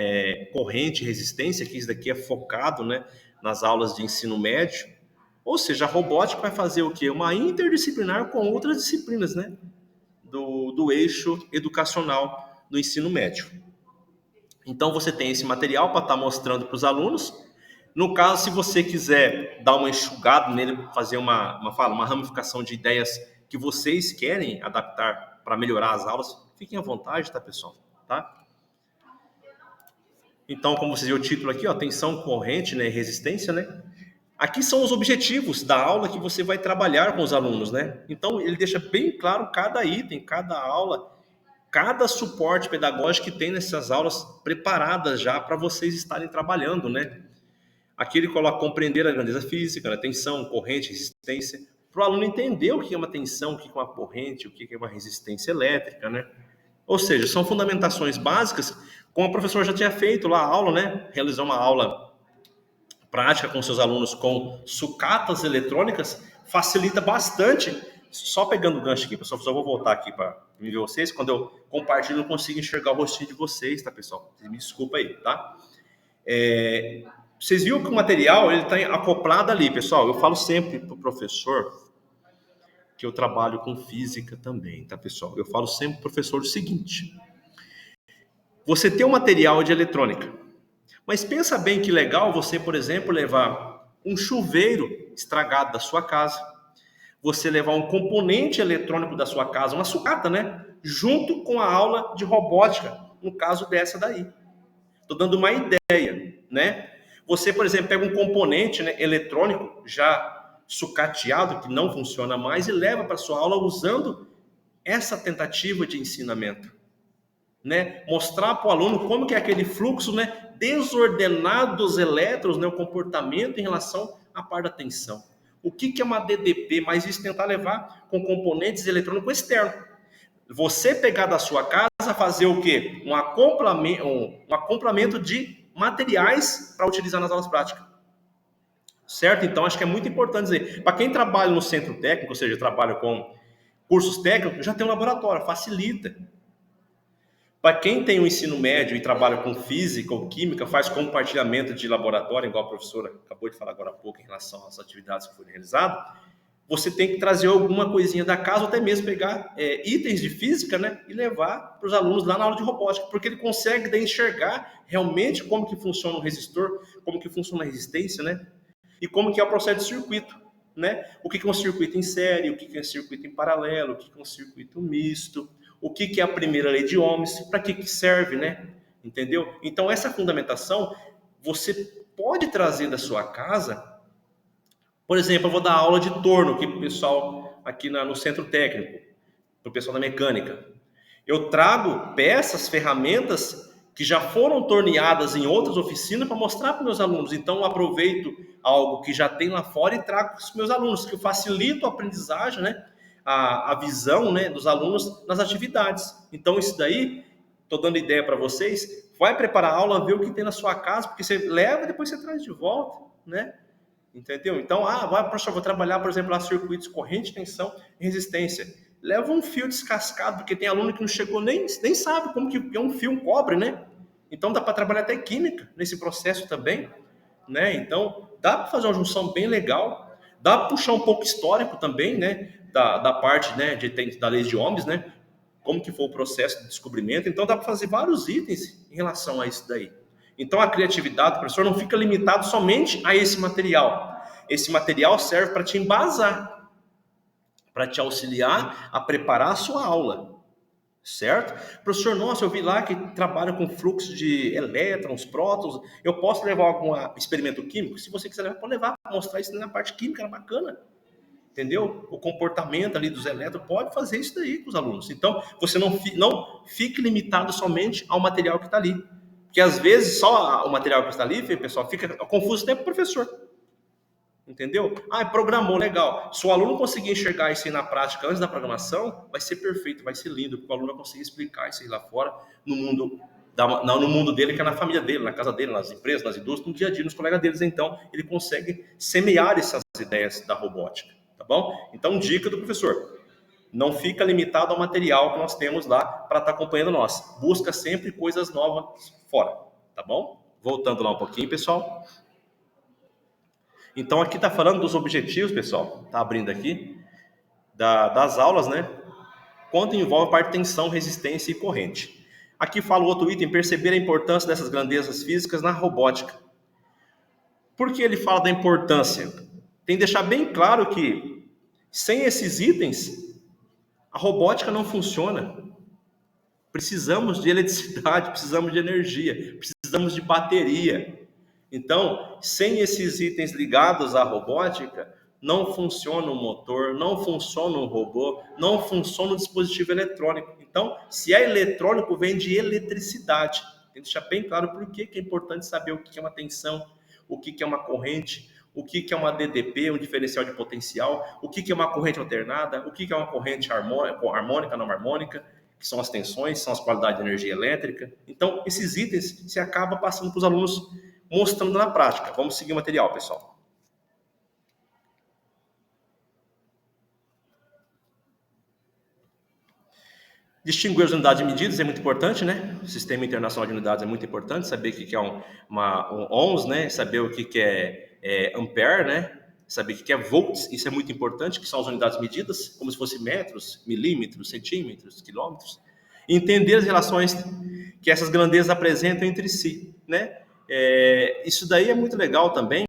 corrente e resistência, que isso daqui é focado, né, nas aulas de ensino médio, ou seja, a robótica vai fazer o quê? Uma interdisciplinar com outras disciplinas, né, do eixo educacional do ensino médio. Então, você tem esse material para estar mostrando para os alunos. No caso, se você quiser dar uma enxugada nele, fazer uma ramificação de ideias que vocês querem adaptar para melhorar as aulas, fiquem à vontade, tá, pessoal? Tá? Então, como vocês viram o título aqui, ó, tensão, corrente, né, resistência, né? Aqui são os objetivos da aula que você vai trabalhar com os alunos, né? Então, ele deixa bem claro cada item, cada aula, cada suporte pedagógico que tem nessas aulas preparadas já para vocês estarem trabalhando, né? Aqui ele coloca compreender a grandeza física, né? Tensão, corrente, resistência, para o aluno entender o que é uma tensão, o que é uma corrente, o que é uma resistência elétrica, né? Ou seja, são fundamentações básicas, como o professor já tinha feito lá a aula, né? Realizar uma aula prática com seus alunos com sucatas eletrônicas, facilita bastante. Só pegando o gancho aqui, pessoal, só vou voltar aqui para ver vocês. Quando eu compartilho, eu não consigo enxergar o rostinho de vocês, tá, pessoal? Me desculpa aí, tá? Vocês viram que o material ele está acoplado ali, pessoal. Eu falo sempre para o professor que eu trabalho com física também, tá, pessoal? Eu falo sempre para o professor o seguinte: você tem um material de eletrônica, mas pensa bem que legal você, por exemplo, levar um chuveiro estragado da sua casa, você levar um componente eletrônico da sua casa, uma sucata, né? Junto com a aula de robótica, no caso dessa daí. Estou dando uma ideia, né? Você, por exemplo, pega um componente, né, eletrônico já sucateado, que não funciona mais, e leva para a sua aula usando essa tentativa de ensinamento, né? Mostrar para o aluno como que é aquele fluxo, né, desordenado dos elétrons, né, o comportamento em relação à parte da tensão. O que é uma DDP? Mas isso tentar levar com componentes eletrônicos externos. Você pegar da sua casa, fazer o quê? Um acoplamento de materiais para utilizar nas aulas práticas. certo? Então, acho que é muito importante dizer, para quem trabalha no centro técnico, ou seja, trabalha com cursos técnicos, já tem um laboratório, facilita. Para quem tem o ensino médio e trabalha com física ou química, faz compartilhamento de laboratório, igual a professora acabou de falar agora há pouco em relação às atividades que foram realizadas, você tem que trazer alguma coisinha da casa, ou até mesmo pegar itens de física, né, e levar para os alunos lá na aula de robótica, porque ele consegue daí enxergar realmente como que funciona o resistor, como que funciona a resistência, né, e como que é o processo de circuito, né, o que é um circuito em série, o que é um circuito em paralelo, o que é um circuito misto, o que é a primeira lei de Ohms, para que serve, né, entendeu? Então, essa fundamentação, você pode trazer da sua casa. Por exemplo, eu vou dar aula de torno aqui para o pessoal aqui no centro técnico, para o pessoal da mecânica. Eu trago peças, ferramentas que já foram torneadas em outras oficinas para mostrar para meus alunos. Então, eu aproveito algo que já tem lá fora e trago para os meus alunos, que eu facilito a aprendizagem, né? A visão, né, dos alunos nas atividades. Então, isso daí, estou dando ideia para vocês, vai preparar a aula, ver o que tem na sua casa, porque você leva e depois você traz de volta, né? Entendeu? Então, professor, vou trabalhar, por exemplo, lá circuitos corrente, tensão e resistência. Leva um fio descascado, porque tem aluno que não chegou, nem sabe como que é um fio, um cobre, né? Então, dá para trabalhar até química nesse processo também, né? Então, dá para fazer uma junção bem legal, dá para puxar um pouco histórico também, né? Da parte, né, da lei de Ohms, né? Como que foi o processo de descobrimento. Então, dá para fazer vários itens em relação a isso daí. Então, a criatividade do professor não fica limitado somente a esse material. Esse material serve para te embasar, para te auxiliar a preparar a sua aula, certo? Professor, nossa, eu vi lá que trabalha com fluxo de elétrons, prótons, eu posso levar algum experimento químico? Se você quiser levar, pode levar, para mostrar isso na parte química, era bacana. Entendeu? O comportamento ali dos elétrons, pode fazer isso daí com os alunos. Então, você não fique limitado somente ao material que está ali. Porque às vezes só o material que está ali, pessoal, fica confuso até para o professor. Entendeu? Programou, legal. Se o aluno conseguir enxergar isso aí na prática antes da programação, vai ser perfeito, vai ser lindo, porque o aluno vai conseguir explicar isso aí lá fora, no mundo dele, que é na família dele, na casa dele, nas empresas, nas indústrias, no dia a dia, nos colegas deles. Então, ele consegue semear essas ideias da robótica, tá bom? Então, dica do professor. Não fica limitado ao material que nós temos lá para estar acompanhando nós. Busca sempre coisas novas fora, tá bom? Voltando lá um pouquinho, pessoal. Então, aqui está falando dos objetivos, pessoal. Está abrindo aqui. Das aulas, né? Quando envolve a parte de tensão, resistência e corrente. Aqui fala o outro item, perceber a importância dessas grandezas físicas na robótica. Por que ele fala da importância? Tem que deixar bem claro que, sem esses itens, a robótica não funciona. Precisamos de eletricidade, precisamos de energia, precisamos de bateria. Então, sem esses itens ligados à robótica, não funciona o motor, não funciona o robô, não funciona o dispositivo eletrônico. Então, se é eletrônico, vem de eletricidade. Tem que deixar bem claro por que é importante saber o que é uma tensão, o que é uma corrente, o que é uma DDP, um diferencial de potencial, o que é uma corrente alternada, o que é uma corrente harmônica, não harmônica, que são as tensões, são as qualidades de energia elétrica. Então, esses itens se acaba passando para os alunos, mostrando na prática. Vamos seguir o material, pessoal. Distinguir as unidades de medidas é muito importante, né? O Sistema Internacional de Unidades é muito importante, saber o que é um ohms, né? Saber o que é ampere, né? Saber o que é volts, isso é muito importante, que são as unidades medidas, como se fossem metros, milímetros, centímetros, quilômetros. E entender as relações que essas grandezas apresentam entre si, né? Isso daí é muito legal também,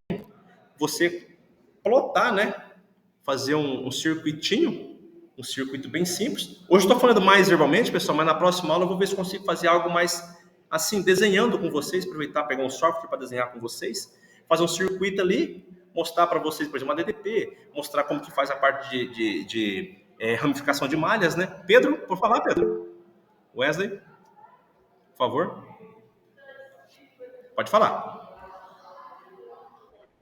você plotar, né? Fazer um circuitinho, um circuito bem simples. Hoje eu estou falando mais verbalmente, pessoal, mas na próxima aula eu vou ver se consigo fazer algo mais assim, desenhando com vocês, aproveitar, pegar um software para desenhar com vocês, fazer um circuito ali, mostrar para vocês, por exemplo, uma DDP, mostrar como que faz a parte de ramificação de malhas, né? Pedro, por falar, Pedro. Wesley, por favor. Pode falar.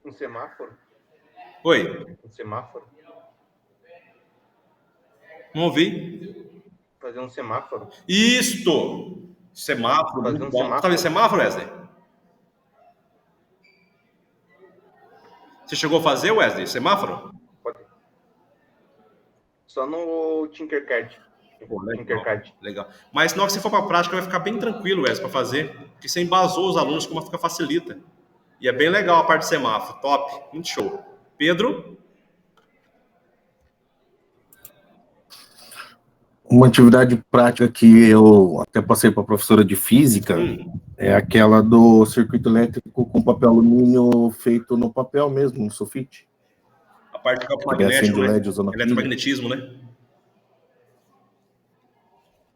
Um semáforo? Oi. Um semáforo? Não ouvi. Fazer um semáforo. Isto! Semáforo. Fazer um semáforo. Tá vendo semáforo, Wesley? Você chegou a fazer, Wesley, semáforo? Pode. Só no Tinkercad. Legal. Mas na hora que você for para a prática, vai ficar bem tranquilo, Wesley, para fazer. Porque você embasou os alunos, como fica facilita. E é bem legal a parte de semáforo. Top. Muito show. Pedro? Uma atividade prática que eu até passei para a professora de física é aquela do circuito elétrico com papel alumínio feito no papel mesmo, no sulfite. A parte de campo magnético, né? LED usando Eletromagnetismo, né?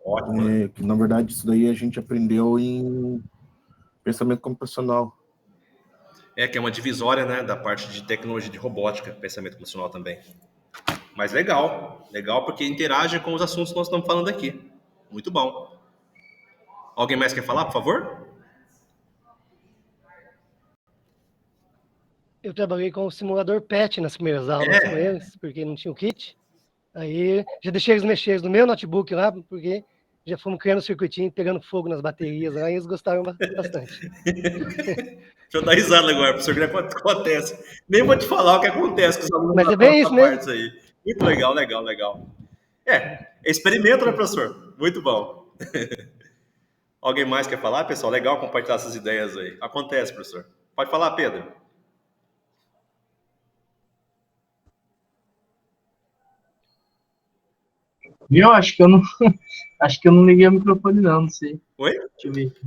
Ótimo. Que, na verdade, isso daí a gente aprendeu em pensamento computacional. Que é uma divisória, né, da parte de tecnologia de robótica, pensamento computacional também. Mas legal, porque interage com os assuntos que nós estamos falando aqui. Muito bom. Alguém mais quer falar, por favor? Eu trabalhei com o simulador PET nas primeiras aulas com eles, porque não tinha o kit. Aí já deixei eles mexer no meu notebook lá, porque já fomos criando um circuitinho, pegando fogo nas baterias lá, e eles gostaram bastante. Deixa eu dar risada agora, professor, que acontece. Nem vou te falar o que acontece com os alunos. Mas é bem isso mesmo. Aí. Muito legal. Experimento, né, professor? Muito bom. Alguém mais quer falar, pessoal? Legal compartilhar essas ideias aí. Acontece, professor. Pode falar, Pedro. Viu? Acho que eu não liguei o microfone, não sei. Oi? Deixa eu ver aqui.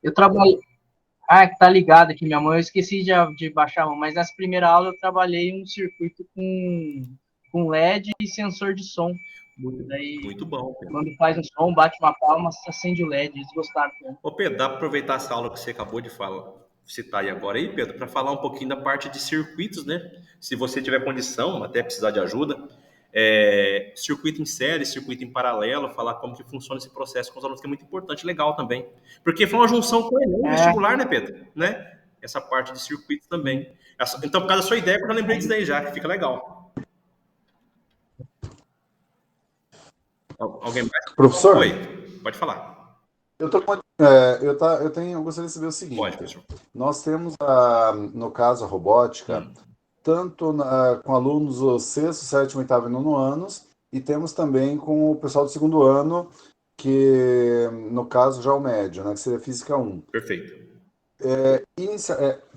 Eu trabalhei... que tá ligado aqui, minha mãe. Eu esqueci de baixar a mão, mas nessa primeira aula eu trabalhei um circuito com LED e sensor de som. Daí, muito bom, Pedro. Quando faz um som, bate uma palma, acende o LED. Eles gostaram. Ô, Pedro, dá para aproveitar essa aula que você acabou de citar aí agora, aí, Pedro, para falar um pouquinho da parte de circuitos, né? Se você tiver condição, até precisar de ajuda, circuito em série, circuito em paralelo, falar como que funciona esse processo com os alunos, que é muito importante, legal também. Porque foi uma junção com o Enem vestibular, né, Pedro? Né? Essa parte de circuitos também. Então, por causa da sua ideia, eu já lembrei disso daí já, que fica legal. Alguém mais? Professor? Oi, pode falar. Eu gostaria de saber o seguinte. Pode, professor. Nós temos, no caso, a robótica, tanto com alunos do 6º, 7º, 8º e 9º anos, e temos também com o pessoal do 2º ano, que, no caso, já o médio, né, que seria Física 1. Perfeito.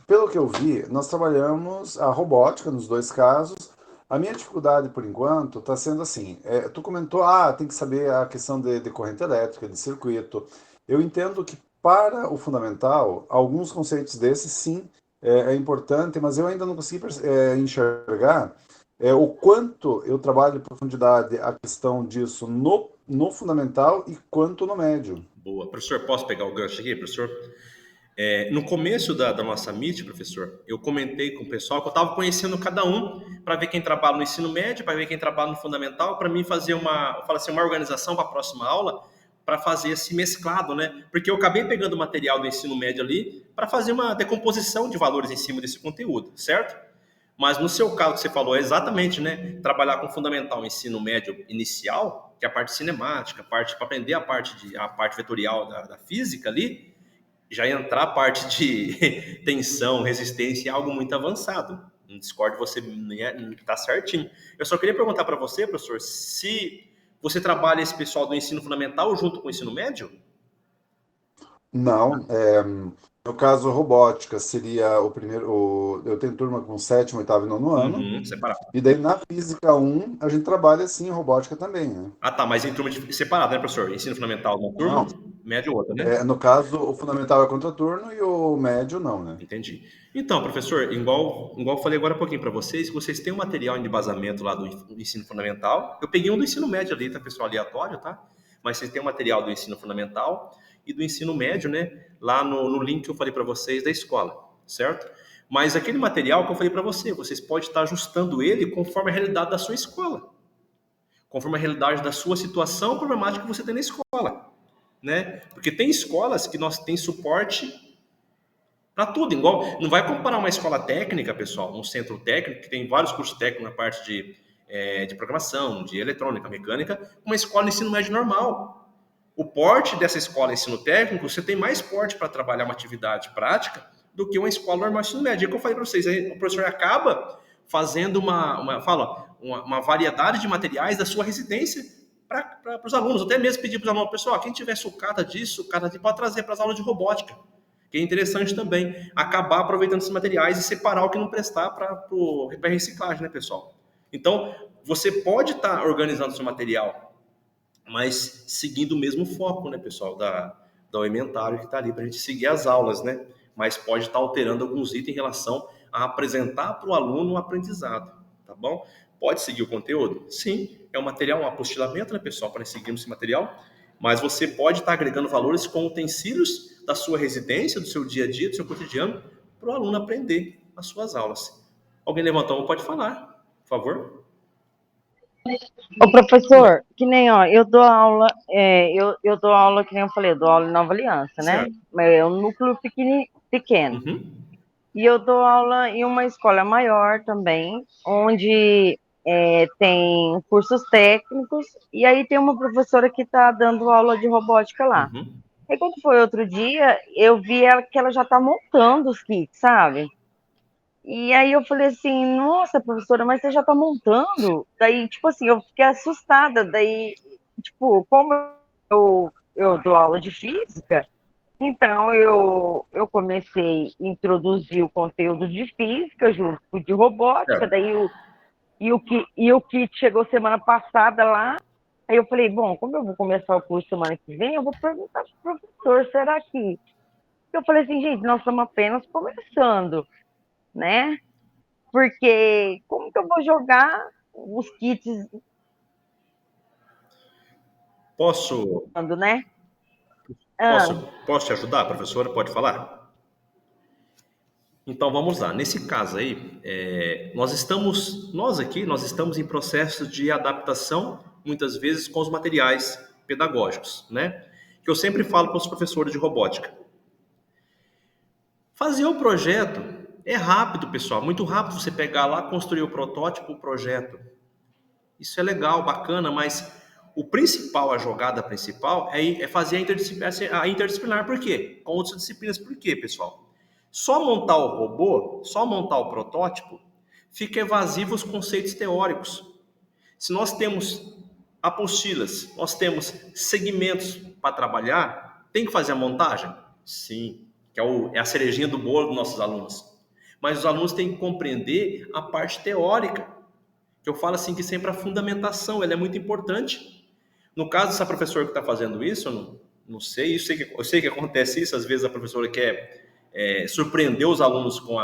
Pelo que eu vi, nós trabalhamos a robótica nos dois casos. A minha dificuldade, por enquanto, está sendo assim. Tu comentou, tem que saber a questão de corrente elétrica, de circuito. Eu entendo que, para o fundamental, alguns conceitos desses, sim, é importante, mas eu ainda não consegui enxergar o quanto eu trabalho em profundidade a questão disso no fundamental e quanto no médio. Boa. Professor, posso pegar o gancho aqui, professor? No começo da nossa Meet, professor, eu comentei com o pessoal que eu estava conhecendo cada um para ver quem trabalha no ensino médio, para ver quem trabalha no fundamental, para mim fazer uma organização para a próxima aula, para fazer esse mesclado, né? Porque eu acabei pegando o material do ensino médio ali para fazer uma decomposição de valores em cima desse conteúdo, certo? Mas no seu caso que você falou, exatamente, né? Trabalhar com fundamental ensino médio inicial, que é a parte cinemática, para aprender a parte vetorial da física ali, já entrar a parte de tensão, resistência é algo muito avançado. Não discordo, você está certinho. Eu só queria perguntar para você, professor, se você trabalha esse pessoal do ensino fundamental junto com o ensino médio? Não, no caso, robótica seria o primeiro. Eu tenho turma com 7º, 8º e 9º ano. Separado. E daí na Física 1 a gente trabalha sim robótica também, né? Tá, mas em turma separada, né, professor? Ensino fundamental uma turma, médio outra, né? No caso, o fundamental é contraturno e o médio não, né? Entendi. Então, professor, igual eu falei agora um pouquinho para vocês têm um material de embasamento lá do ensino fundamental. Eu peguei um do ensino médio ali, tá, pessoal, aleatório, tá? Mas vocês têm um material do ensino fundamental e do ensino médio, né? Lá no link que eu falei para vocês da escola, certo? Mas aquele material que eu falei para vocês podem estar ajustando ele conforme a realidade da sua escola, conforme a realidade da sua situação problemática que você tem na escola, né? Porque tem escolas que nós tem suporte para tudo, igual, não vai comparar uma escola técnica, pessoal, um centro técnico, que tem vários cursos técnicos na parte de programação, de eletrônica, mecânica, com uma escola de ensino médio normal. O porte dessa escola de ensino técnico, você tem mais porte para trabalhar uma atividade prática do que uma escola normal de ensino médio. É o que eu falei para vocês, aí o professor acaba fazendo uma variedade de materiais da sua residência para os alunos, até mesmo pedir para os alunos, pessoal, quem tiver sucata disso, pode trazer para as aulas de robótica, que é interessante também, acabar aproveitando esses materiais e separar o que não prestar para reciclagem, né, pessoal? Então, você pode estar organizando seu material, mas seguindo o mesmo foco, né, pessoal, da elementário que está ali para a gente seguir as aulas, né? Mas pode estar alterando alguns itens em relação a apresentar para o aluno o aprendizado, tá bom? Pode seguir o conteúdo? Sim, é um material, um apostilamento, né, pessoal, para seguirmos esse material, mas você pode estar agregando valores com utensílios da sua residência, do seu dia a dia, do seu cotidiano, para o aluno aprender as suas aulas. Alguém levantou a mão? Pode falar, por favor. Ô, professor, que nem, ó, eu dou aula, eu dou aula, que nem eu falei, eu dou aula em Nova Aliança, né? Certo. Mas é um núcleo pequeno. E eu dou aula em uma escola maior também, onde tem cursos técnicos, e aí tem uma professora que está dando aula de robótica lá. Aí quando foi outro dia, eu vi que ela já está montando os kits, sabe? E aí eu falei assim, nossa, professora, mas você já tá montando? Daí, tipo assim, eu fiquei assustada. Daí, tipo, como eu dou aula de física, então eu comecei a introduzir o conteúdo de física junto com o de robótica, daí o kit chegou semana passada lá. Aí eu falei, bom, como eu vou começar o curso semana que vem, eu vou perguntar pro professor, será que... Eu falei assim, gente, nós estamos apenas começando, né? Porque como que eu vou jogar os kits? Posso né? Posso te ajudar, professora? Pode falar? Então, vamos lá. Nesse caso aí, nós estamos em processo de adaptação, muitas vezes, com os materiais pedagógicos, né? Que eu sempre falo para os professores de robótica. Fazer o projeto é rápido, pessoal, muito rápido você pegar lá, construir o protótipo, o projeto. Isso é legal, bacana, mas o principal, a jogada principal é fazer a interdisciplinar. Por quê? Com outras disciplinas. Por quê, pessoal? Só montar o robô, só montar o protótipo, fica evasivo os conceitos teóricos. Se nós temos apostilas, nós temos segmentos para trabalhar, tem que fazer a montagem? Sim, que é a cerejinha do bolo dos nossos alunos. Mas os alunos têm que compreender a parte teórica, que eu falo assim que sempre a fundamentação, ela é muito importante. No caso dessa professora que está fazendo isso, eu não sei, eu sei que acontece isso, às vezes a professora quer surpreender os alunos com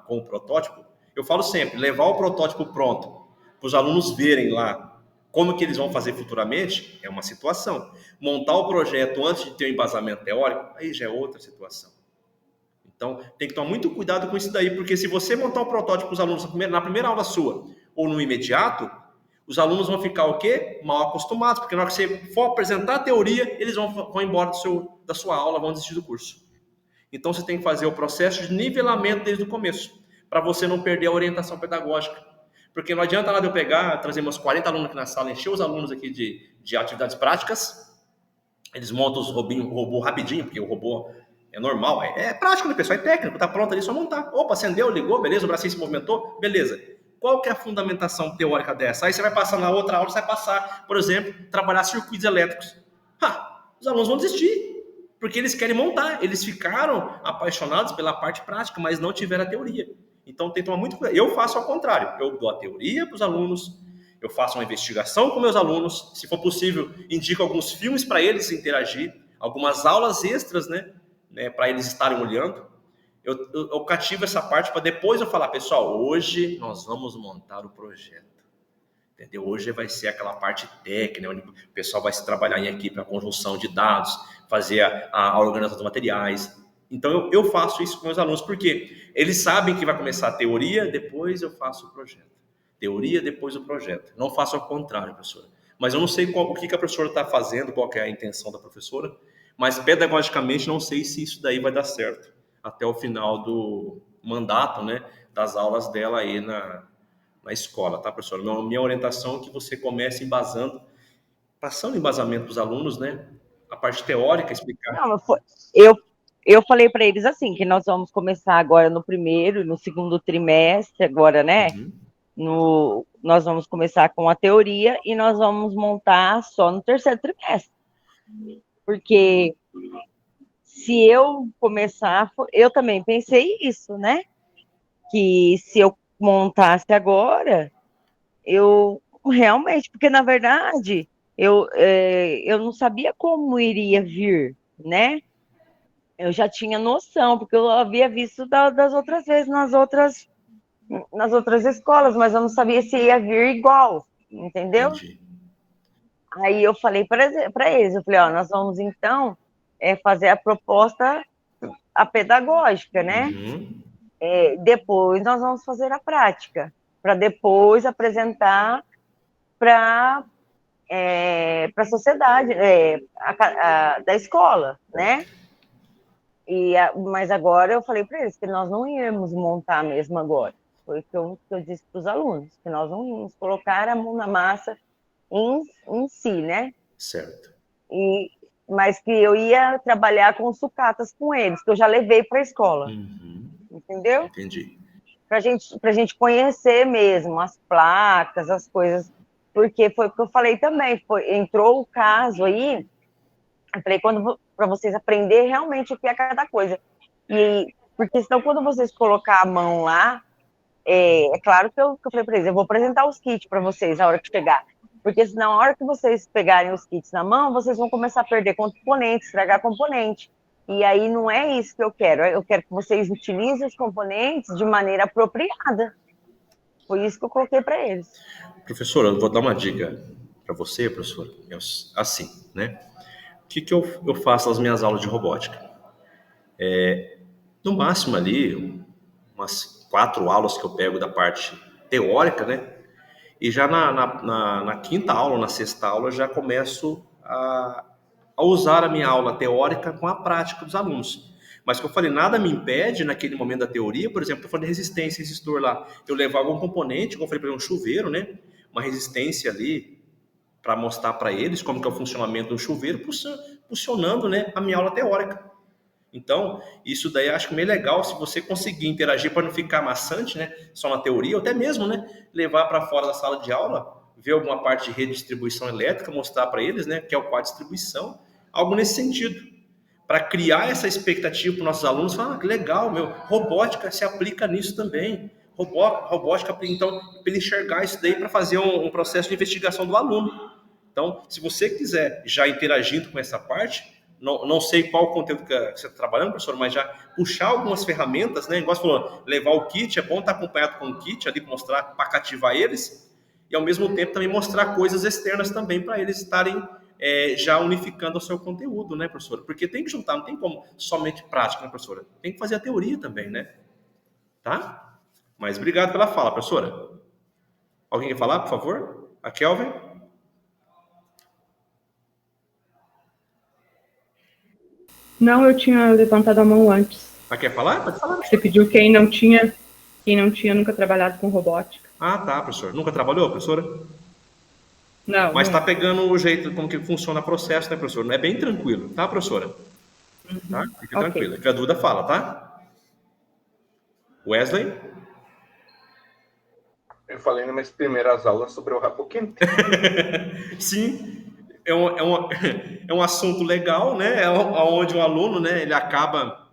o protótipo. Eu falo sempre, levar o protótipo pronto, para os alunos verem lá como que eles vão fazer futuramente, é uma situação. Montar o projeto antes de ter um embasamento teórico, aí já é outra situação. Então, tem que tomar muito cuidado com isso daí, porque se você montar um protótipo para os alunos na primeira aula sua, ou no imediato, os alunos vão ficar o quê? Mal acostumados, porque na hora que você for apresentar a teoria, eles vão embora da sua aula, vão desistir do curso. Então, você tem que fazer o processo de nivelamento desde o começo, para você não perder a orientação pedagógica. Porque não adianta nada eu pegar, trazer meus 40 alunos aqui na sala, encher os alunos aqui de atividades práticas, eles montam o robô rapidinho, porque o robô é normal, é prático, né, pessoal? É técnico, tá pronto ali, só montar. Opa, acendeu, ligou, beleza, o bracinho se movimentou, beleza. Qual que é a fundamentação teórica dessa? Aí você vai passar na outra aula, você vai passar, por exemplo, trabalhar circuitos elétricos. Os alunos vão desistir, porque eles querem montar. Eles ficaram apaixonados pela parte prática, mas não tiveram a teoria. Então tem que tomar muito cuidado. Eu faço ao contrário. Eu dou a teoria para os alunos, eu faço uma investigação com meus alunos, se for possível, indico alguns filmes para eles interagir, algumas aulas extras, né, para eles estarem olhando. Eu cativo essa parte para depois eu falar, pessoal, hoje nós vamos montar o projeto. Entendeu? Hoje vai ser aquela parte técnica, onde o pessoal vai se trabalhar em equipe, a conjunção de dados, fazer a organização dos materiais. Então eu faço isso com meus alunos, porque eles sabem que vai começar a teoria, depois eu faço o projeto. Teoria, depois o projeto. Não faço ao contrário, professora. Mas eu não sei o que a professora está fazendo, qual que é a intenção da professora, mas pedagogicamente não sei se isso daí vai dar certo até o final do mandato, né, das aulas dela aí na escola, tá, professora? Minha orientação é que você comece embasando, passando embasamento para os alunos, né, a parte teórica, explicar. Não, eu falei para eles assim, que nós vamos começar agora no primeiro e no segundo trimestre, agora, né? Nós vamos começar com a teoria e nós vamos montar só no terceiro trimestre. Porque se eu começar, eu também pensei isso, né? Que se eu montasse agora, eu realmente, porque na verdade eu não sabia como iria vir, né? Eu já tinha noção, porque eu havia visto das outras vezes nas outras escolas, mas eu não sabia se ia vir igual, entendeu? Entendi. Aí eu falei para eles, eu falei, ó, nós vamos então fazer a proposta, a pedagógica, né? Depois nós vamos fazer a prática, para depois apresentar para a sociedade da escola, né? Mas agora eu falei para eles que nós não íamos montar mesmo agora. Foi o que eu disse para os alunos, que nós não íamos colocar a mão na massa em si, né? Certo. Mas que eu ia trabalhar com sucatas com eles, que eu já levei para a escola. Entendeu? Entendi. Pra gente conhecer mesmo as placas, as coisas, porque foi o que eu falei também, entrou o caso aí, eu falei, para vocês aprenderem realmente o que é cada coisa. Porque senão, quando vocês colocar a mão lá, é claro que eu falei para eles, eu vou apresentar os kits para vocês na hora que chegar. Porque senão, na hora que vocês pegarem os kits na mão, vocês vão começar a perder componentes, estragar componente. E aí não é isso que eu quero. Eu quero que vocês utilizem os componentes de maneira apropriada. Foi isso que eu coloquei para eles. Professora, eu vou dar uma dica para você, professora. Assim, né? O que eu faço nas minhas aulas de robótica? No máximo ali, umas 4 aulas que eu pego da parte teórica, né? E já na quinta aula, na sexta aula, eu já começo a usar a minha aula teórica com a prática dos alunos. Mas como eu falei, nada me impede, naquele momento da teoria, por exemplo, eu falei de resistência, resistor lá, eu levar algum componente, como eu falei para um chuveiro, né? Uma resistência ali, para mostrar para eles como que é o funcionamento do chuveiro, funcionando, né, a minha aula teórica. Então, isso daí eu acho meio legal, se você conseguir interagir para não ficar maçante, né, só na teoria, ou até mesmo, né, levar para fora da sala de aula, ver alguma parte de redistribuição elétrica, mostrar para eles, né, que é o quadro de distribuição, algo nesse sentido, para criar essa expectativa para os nossos alunos, falar, que legal, robótica se aplica nisso também, robótica, então, para ele enxergar isso daí para fazer um processo de investigação do aluno. Então, se você quiser já interagindo com essa parte, não sei qual o conteúdo que você está trabalhando, professor, mas já puxar algumas ferramentas, né? Igual você falou, levar o kit, é bom estar acompanhado com o kit ali, mostrar, para cativar eles, e ao mesmo tempo também mostrar coisas externas também para eles estarem já unificando o seu conteúdo, né, professora? Porque tem que juntar, não tem como somente prática, né, professora? Tem que fazer a teoria também, né? Tá? Mas obrigado pela fala, professora. Alguém quer falar, por favor? A Kelvin? Não, eu tinha levantado a mão antes. Ah, quer falar? Pode falar. Você pediu quem não tinha nunca trabalhado com robótica. Ah, tá, professor. Nunca trabalhou, professora? Não. Mas está pegando o jeito como que funciona o processo, né, professor? Não é bem tranquilo, tá, professora? Tá? Fique tranquila. Que a dúvida fala, tá? Wesley? Eu falei nas minhas primeiras aulas sobre o rabo quente. Sim. É um assunto legal, né? É onde um aluno, né, ele acaba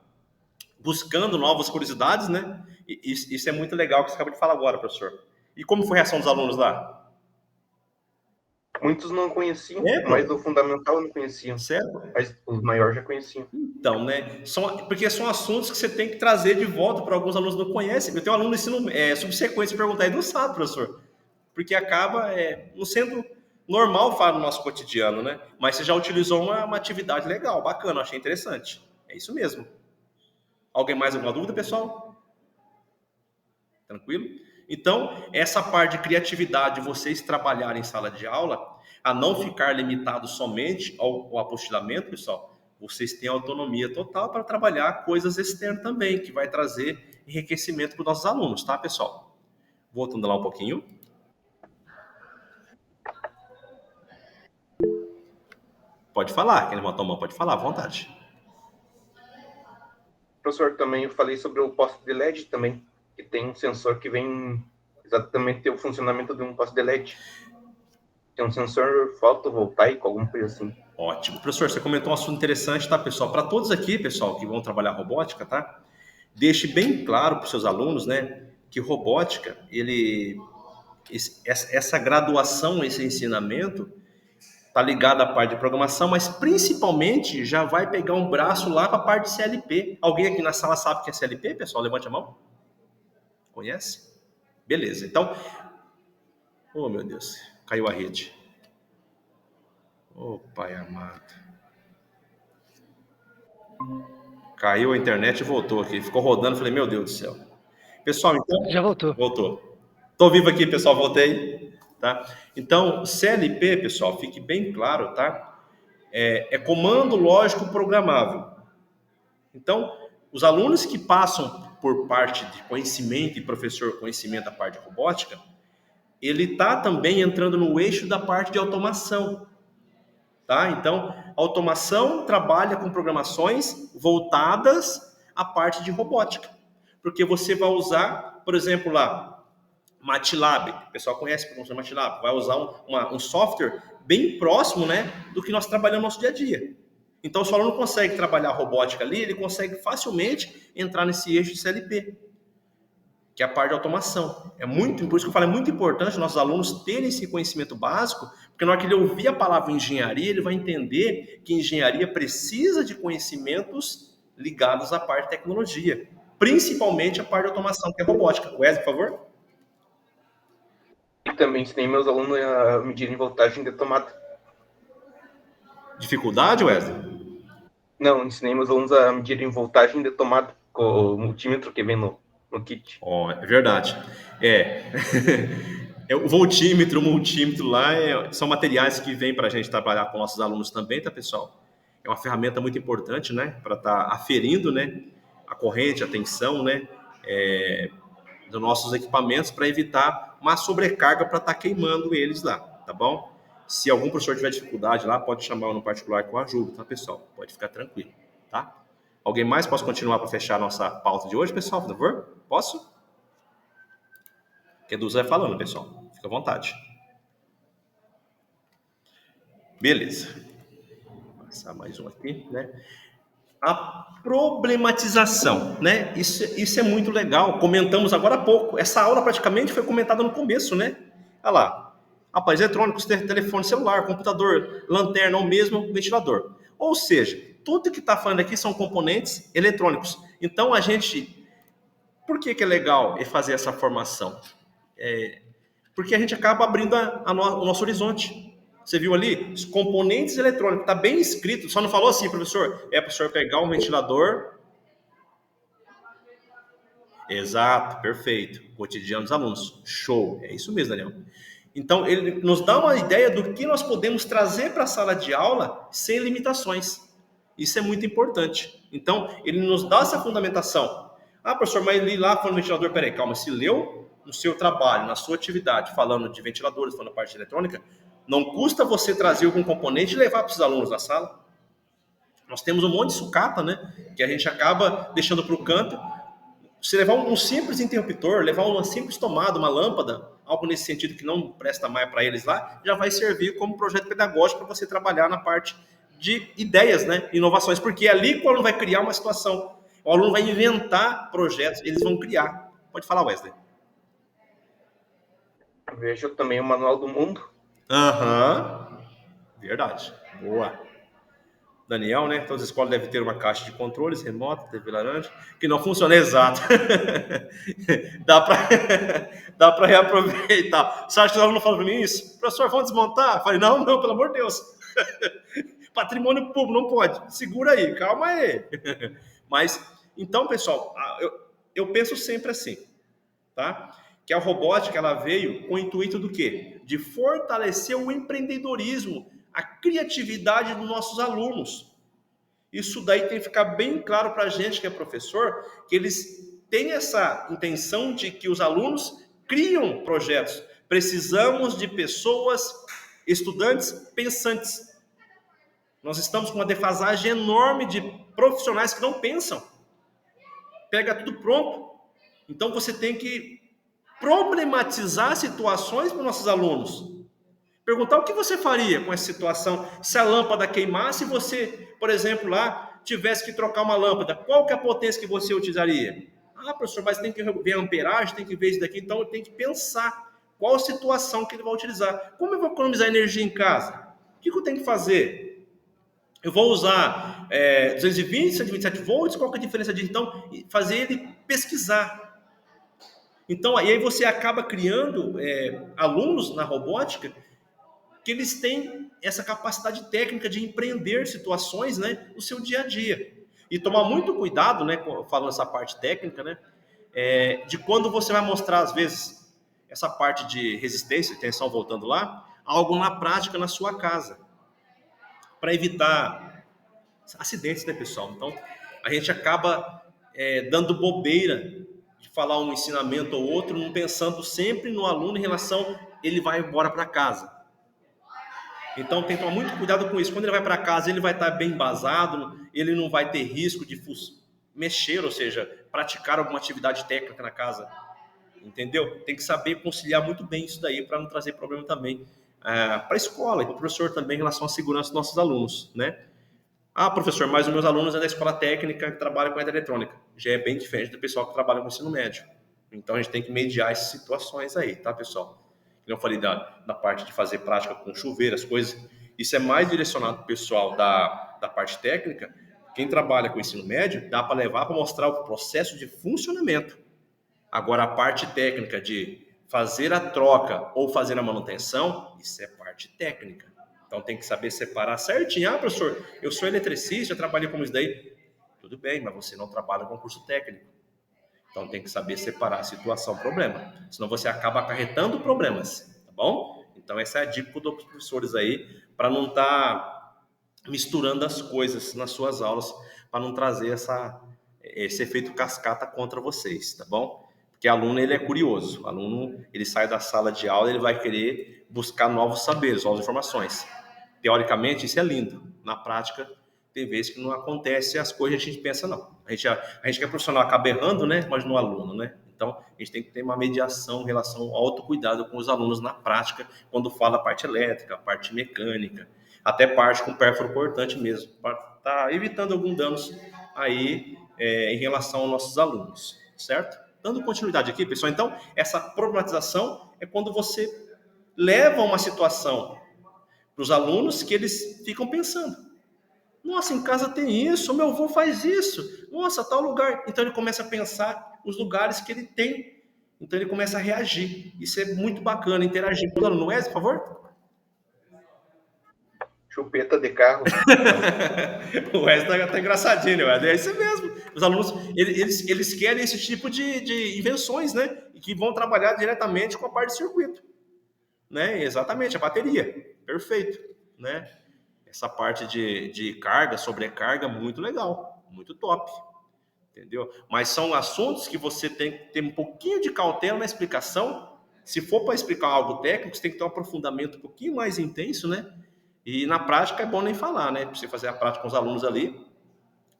buscando novas curiosidades, né? E isso é muito legal que você acaba de falar agora, professor. E como foi a reação dos alunos lá? Muitos não conheciam, mas do fundamental não conheciam. Certo? Mas os maiores já conheciam. Então, né? Porque são assuntos que você tem que trazer de volta para alguns alunos que não conhecem. Eu tenho um aluno de ensino subsequente perguntar e não sabe, professor. Porque acaba não sendo normal falar no nosso cotidiano, né? Mas você já utilizou uma atividade legal, bacana, achei interessante. É isso mesmo. Alguém mais alguma dúvida, pessoal? Tranquilo? Então, essa parte de criatividade, vocês trabalharem em sala de aula, a não ficar limitado somente ao apostilamento, pessoal, vocês têm autonomia total para trabalhar coisas externas também, que vai trazer enriquecimento para os nossos alunos, tá, pessoal? Voltando lá um pouquinho. Pode falar, quem levantou a mão pode falar, à vontade. professor, também eu falei sobre o poste de LED também, que tem um sensor que vem exatamente ter o funcionamento de um poste de LED. Tem um sensor fotovoltaico, alguma coisa assim. Ótimo. Professor, você comentou um assunto interessante, tá, pessoal? Para todos aqui, pessoal, que vão trabalhar robótica, tá? Deixe bem claro para os seus alunos, né, que robótica, essa graduação, esse ensinamento, tá ligado à parte de programação, mas principalmente já vai pegar um braço lá para a parte de CLP. Alguém aqui na sala sabe o que é CLP, pessoal? Levante a mão. Conhece? Beleza. Então, oh meu Deus, caiu a rede. Oh, pai amado. Caiu a internet e voltou aqui. Ficou rodando, falei, meu Deus do céu. Pessoal, então... Já voltou. Voltou. Tô vivo aqui, pessoal, voltei. Tá? Então, CLP, pessoal, fique bem claro, tá? É comando lógico programável. Então, os alunos que passam por parte de conhecimento e professor conhecimento da parte de robótica, ele está também entrando no eixo da parte de automação. Tá? Então, automação trabalha com programações voltadas à parte de robótica. Porque você vai usar, por exemplo, lá, MATLAB, o pessoal conhece a programação MATLAB, vai usar um software bem próximo, né, do que nós trabalhamos no nosso dia a dia. Então, se o aluno consegue trabalhar robótica ali, ele consegue facilmente entrar nesse eixo de CLP, que é a parte de automação. Por isso que eu falo, é muito importante nossos alunos terem esse conhecimento básico, porque na hora que ele ouvir a palavra engenharia, ele vai entender que engenharia precisa de conhecimentos ligados à parte de tecnologia, principalmente a parte de automação, que é robótica. Wesley, por favor. E também ensinei meus alunos a medirem voltagem de tomada. Dificuldade, Wesley? Não, ensinei meus alunos a medirem voltagem de tomada com o multímetro que vem no kit. É verdade. O voltímetro, o multímetro lá são materiais que vêm para a gente trabalhar com nossos alunos também, tá, pessoal? É uma ferramenta muito importante, né, para estar aferindo, né, a corrente, a tensão, né, dos nossos equipamentos para evitar uma sobrecarga para estar queimando eles lá, tá bom? Se algum professor tiver dificuldade lá, pode chamar no particular que eu ajudo, tá, pessoal? Pode ficar tranquilo, tá? Alguém mais? Posso continuar para fechar a nossa pauta de hoje, pessoal, por favor? Posso? Que Edu vai falando, pessoal. Fica à vontade. Beleza. Vou passar mais um aqui, né? A problematização, né? Isso é muito legal. Comentamos agora há pouco. Essa aula praticamente foi comentada no começo, né? Olha lá. Aparelhos eletrônicos, telefone celular, computador, lanterna ou mesmo ventilador. Ou seja, tudo que está falando aqui são componentes eletrônicos. Então, por que é legal fazer essa formação? Porque a gente acaba abrindo o nosso horizonte. Você viu ali? Os componentes eletrônicos, está bem escrito. Só não falou assim, professor. Para o senhor pegar um ventilador. Exato, perfeito. Cotidiano dos alunos. Show. É isso mesmo, Daniel. Então, ele nos dá uma ideia do que nós podemos trazer para a sala de aula sem limitações. Isso é muito importante. Então, ele nos dá essa fundamentação. Ah, professor, mas ele lá falando ventilador, peraí, calma, se leu no seu trabalho, na sua atividade, falando de ventiladores, falando da parte eletrônica, não custa você trazer algum componente e levar para os alunos na sala. Nós temos um monte de sucata, né, que a gente acaba deixando para o canto. Se levar um simples interruptor, levar uma simples tomada, uma lâmpada, algo nesse sentido que não presta mais para eles lá, já vai servir como projeto pedagógico para você trabalhar na parte de ideias, né, inovações, porque é ali que o aluno vai criar uma situação. O aluno vai inventar projetos, eles vão criar. Pode falar, Wesley. Veja também o Manual do Mundo. Verdade. Boa. Daniel, né? Todas as escolas devem ter uma caixa de controles remota, TV laranja, que não funciona. Exato. Dá para reaproveitar. Você acha que os alunos falam para mim isso? Professor, vamos desmontar? Eu falei, não, pelo amor de Deus. Patrimônio público, não pode. Segura aí, calma aí. Mas, então, pessoal, eu penso sempre assim, tá? Que a robótica, ela veio com o intuito do quê? De fortalecer o empreendedorismo, a criatividade dos nossos alunos. Isso daí tem que ficar bem claro para a gente que é professor, que eles têm essa intenção de que os alunos criam projetos. Precisamos de pessoas, estudantes, pensantes. Nós estamos com uma defasagem enorme de profissionais que não pensam. pega tudo pronto. Então você tem que problematizar situações para os nossos alunos. Perguntar o que você faria com essa situação, se a lâmpada queimasse e você, por exemplo, lá tivesse que trocar uma lâmpada, qual que é a potência que você utilizaria? Ah, professor, mas tem que ver a amperagem, tem que ver isso daqui, então eu tenho que pensar qual a situação que ele vai utilizar. Como eu vou economizar energia em casa? O que eu tenho que fazer? Eu vou usar 220, 127 volts, qual que é a diferença disso? Então, fazer ele pesquisar. Então, aí você acaba criando alunos na robótica que eles têm essa capacidade técnica de empreender situações, né, no seu dia a dia. E tomar muito cuidado, né, falando essa parte técnica, né, de quando você vai mostrar, às vezes, essa parte de resistência e tensão, voltando lá, algo na prática na sua casa, para evitar acidentes, né, pessoal? Então, a gente acaba dando bobeira de falar um ensinamento ou outro, não pensando sempre no aluno em relação, ele vai embora para casa. Então tem que tomar muito cuidado com isso. Quando ele vai para casa, ele vai estar bem embasado, ele não vai ter risco de mexer, ou seja, praticar alguma atividade técnica na casa. Entendeu? Tem que saber conciliar muito bem isso daí para não trazer problema também para a escola e para o professor também em relação à segurança dos nossos alunos, né? Ah, professor, mas os meus alunos é da escola técnica que trabalham com eletrônica. Já é bem diferente do pessoal que trabalha com ensino médio. Então a gente tem que mediar essas situações aí, tá, pessoal? Eu falei da parte de fazer prática com chuveiro, as coisas. Isso é mais direcionado para o pessoal da parte técnica. Quem trabalha com ensino médio, dá para levar para mostrar o processo de funcionamento. Agora, a parte técnica de fazer a troca ou fazer a manutenção, isso é parte técnica. Então, tem que saber separar certinho. Ah, professor, eu sou eletricista, eu trabalhei com isso daí. Tudo bem, mas você não trabalha com curso técnico. Então, tem que saber separar a situação, problema. Senão, você acaba acarretando problemas, tá bom? Então, essa é a dica dos professores aí, para não estar misturando as coisas nas suas aulas, para não trazer esse efeito cascata contra vocês, tá bom? Porque o aluno, ele é curioso. O aluno, ele sai da sala de aula, ele vai querer buscar novos saberes, novas informações. Teoricamente, isso é lindo. Na prática, tem vezes que não acontece as coisas que a gente pensa, não. A gente que é profissional acaba errando, né? Mas no aluno, né? Então, a gente tem que ter uma mediação em relação ao autocuidado com os alunos na prática, quando fala a parte elétrica, a parte mecânica, até parte com pérfuro cortante mesmo, para estar evitando alguns danos aí em relação aos nossos alunos, certo? Dando continuidade aqui, pessoal, então, essa problematização é quando você leva uma situação para os alunos que eles ficam pensando. Nossa, em casa tem isso, meu avô faz isso. Nossa, tal lugar. Então ele começa a pensar os lugares que ele tem. Então ele começa a reagir. Isso é muito bacana, interagir com o aluno. Wesley, por favor? Chupeta de carro. O Wesley tá engraçadinho, né, Wesley? É isso mesmo. Os alunos, eles querem esse tipo de invenções, né? E que vão trabalhar diretamente com a parte de circuito. Né? Exatamente, a bateria. Perfeito, né? Essa parte de carga, sobrecarga, muito legal, muito top, entendeu? Mas são assuntos que você tem que ter um pouquinho de cautela na explicação. Se for para explicar algo técnico, você tem que ter um aprofundamento um pouquinho mais intenso, né? E na prática é bom nem falar, né? Para você fazer a prática com os alunos ali,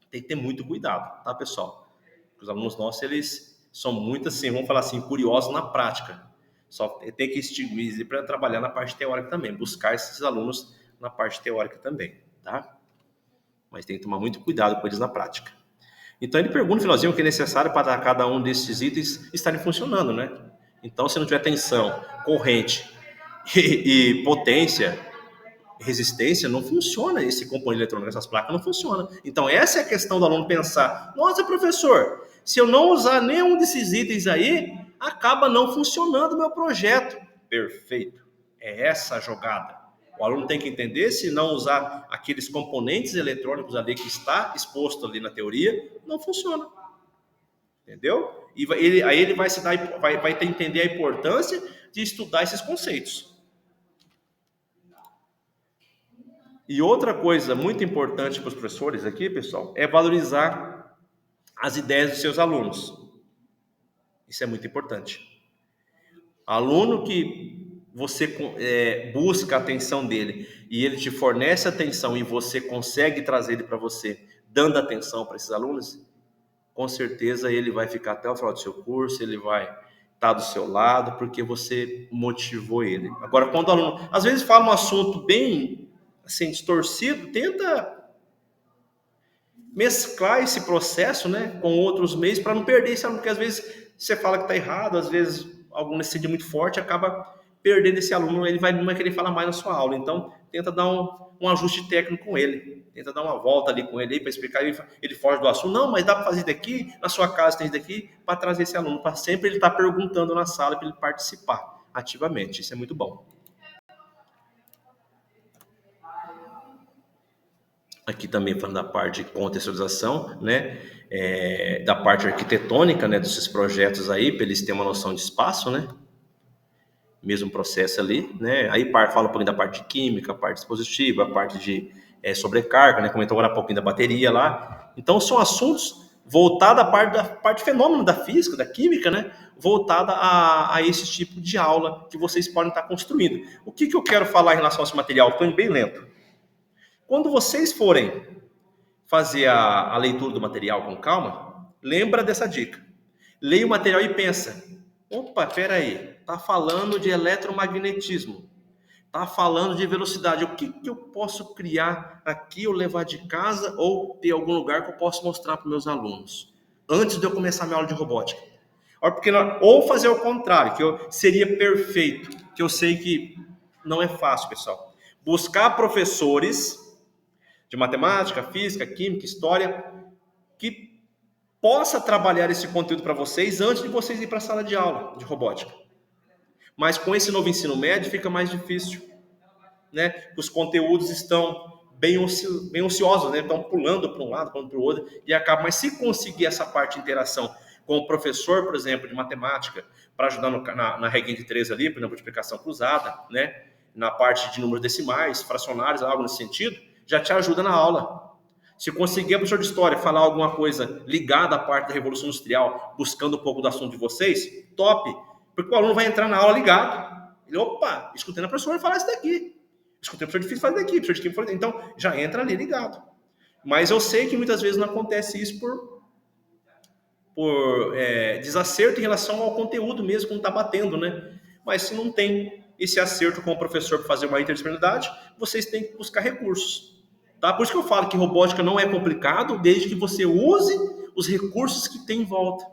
tem que ter muito cuidado, tá, pessoal? Os alunos nossos, eles são muito assim, vamos falar assim, curiosos na prática. Só tem que estimular para trabalhar na parte teórica também, buscar esses alunos na parte teórica também, tá? Mas tem que tomar muito cuidado com eles na prática. Então ele pergunta no finalzinho o que é necessário para cada um desses itens estarem funcionando, né? Então, se não tiver tensão, corrente e potência, resistência, não funciona esse componente eletrônico, essas placas não funcionam. Então, essa é a questão do aluno pensar, nossa, professor, se eu não usar nenhum desses itens aí, acaba não funcionando o meu projeto. Perfeito. É essa a jogada. O aluno tem que entender, se não usar aqueles componentes eletrônicos ali que está exposto ali na teoria, não funciona. Entendeu? E aí ele vai entender a importância de estudar esses conceitos. E outra coisa muito importante para os professores aqui, pessoal, é valorizar as ideias dos seus alunos. Isso é muito importante. Aluno que você busca a atenção dele e ele te fornece atenção e você consegue trazer ele para você, dando atenção para esses alunos, com certeza ele vai ficar até o final do seu curso, ele vai estar do seu lado, porque você motivou ele. Agora, quando o aluno, às vezes, fala um assunto bem, assim, distorcido, tenta mesclar esse processo, né, com outros meios, para não perder esse aluno, porque às vezes você fala que está errado, às vezes algum necessita muito forte, acaba perdendo esse aluno, ele não vai querer falar mais na sua aula. Então, tenta dar um ajuste técnico com ele, tenta dar uma volta ali com ele para explicar, ele foge do assunto, não, mas dá para fazer isso daqui, na sua casa tem isso daqui, para trazer esse aluno, para sempre ele estar perguntando na sala, para ele participar ativamente, isso é muito bom. Aqui também falando da parte de contextualização, né, da parte arquitetônica, né, desses projetos aí, para eles terem uma noção de espaço, né, mesmo processo ali, né, aí fala um pouquinho da parte de química, a parte dispositiva, a parte de sobrecarga, né, comentou agora um pouquinho da bateria lá. Então são assuntos voltados à parte fenômeno da física, da química, né, voltada a esse tipo de aula que vocês podem estar construindo. O que eu quero falar em relação a esse material? Estou indo bem lento. Quando vocês forem fazer a leitura do material com calma, lembra dessa dica. Leia o material e pensa, opa, peraí, está falando de eletromagnetismo, está falando de velocidade, o que eu posso criar aqui, ou levar de casa, ou ter algum lugar que eu possa mostrar para os meus alunos, antes de eu começar a minha aula de robótica. Ou fazer o contrário, que seria perfeito, que eu sei que não é fácil, pessoal. Buscar professores de matemática, física, química, história, que possa trabalhar esse conteúdo para vocês antes de vocês ir para a sala de aula de robótica. Mas com esse novo ensino médio fica mais difícil, né? Os conteúdos estão bem ociosos, né? Estão pulando para um lado, pulando para o outro, e acaba. Mas se conseguir essa parte de interação com o professor, por exemplo, de matemática, para ajudar na regra de 3 ali, por exemplo, multiplicação cruzada, né? Na parte de números decimais, fracionários, algo nesse sentido, já te ajuda na aula. Se conseguir, a professor de história falar alguma coisa ligada à parte da Revolução Industrial, buscando um pouco do assunto de vocês, top. Porque o aluno vai entrar na aula ligado. Ele, opa, escutei a professora falar isso daqui. Escutei o professor de física falar isso daqui, professor de química falar isso daqui. Então, já entra ali ligado. Mas eu sei que muitas vezes não acontece isso por desacerto em relação ao conteúdo mesmo, quando está batendo, né? Mas se não tem esse acerto com o professor para fazer uma interdisciplinaridade, vocês têm que buscar recursos. Tá? Por isso que eu falo que robótica não é complicado, desde que você use os recursos que tem em volta.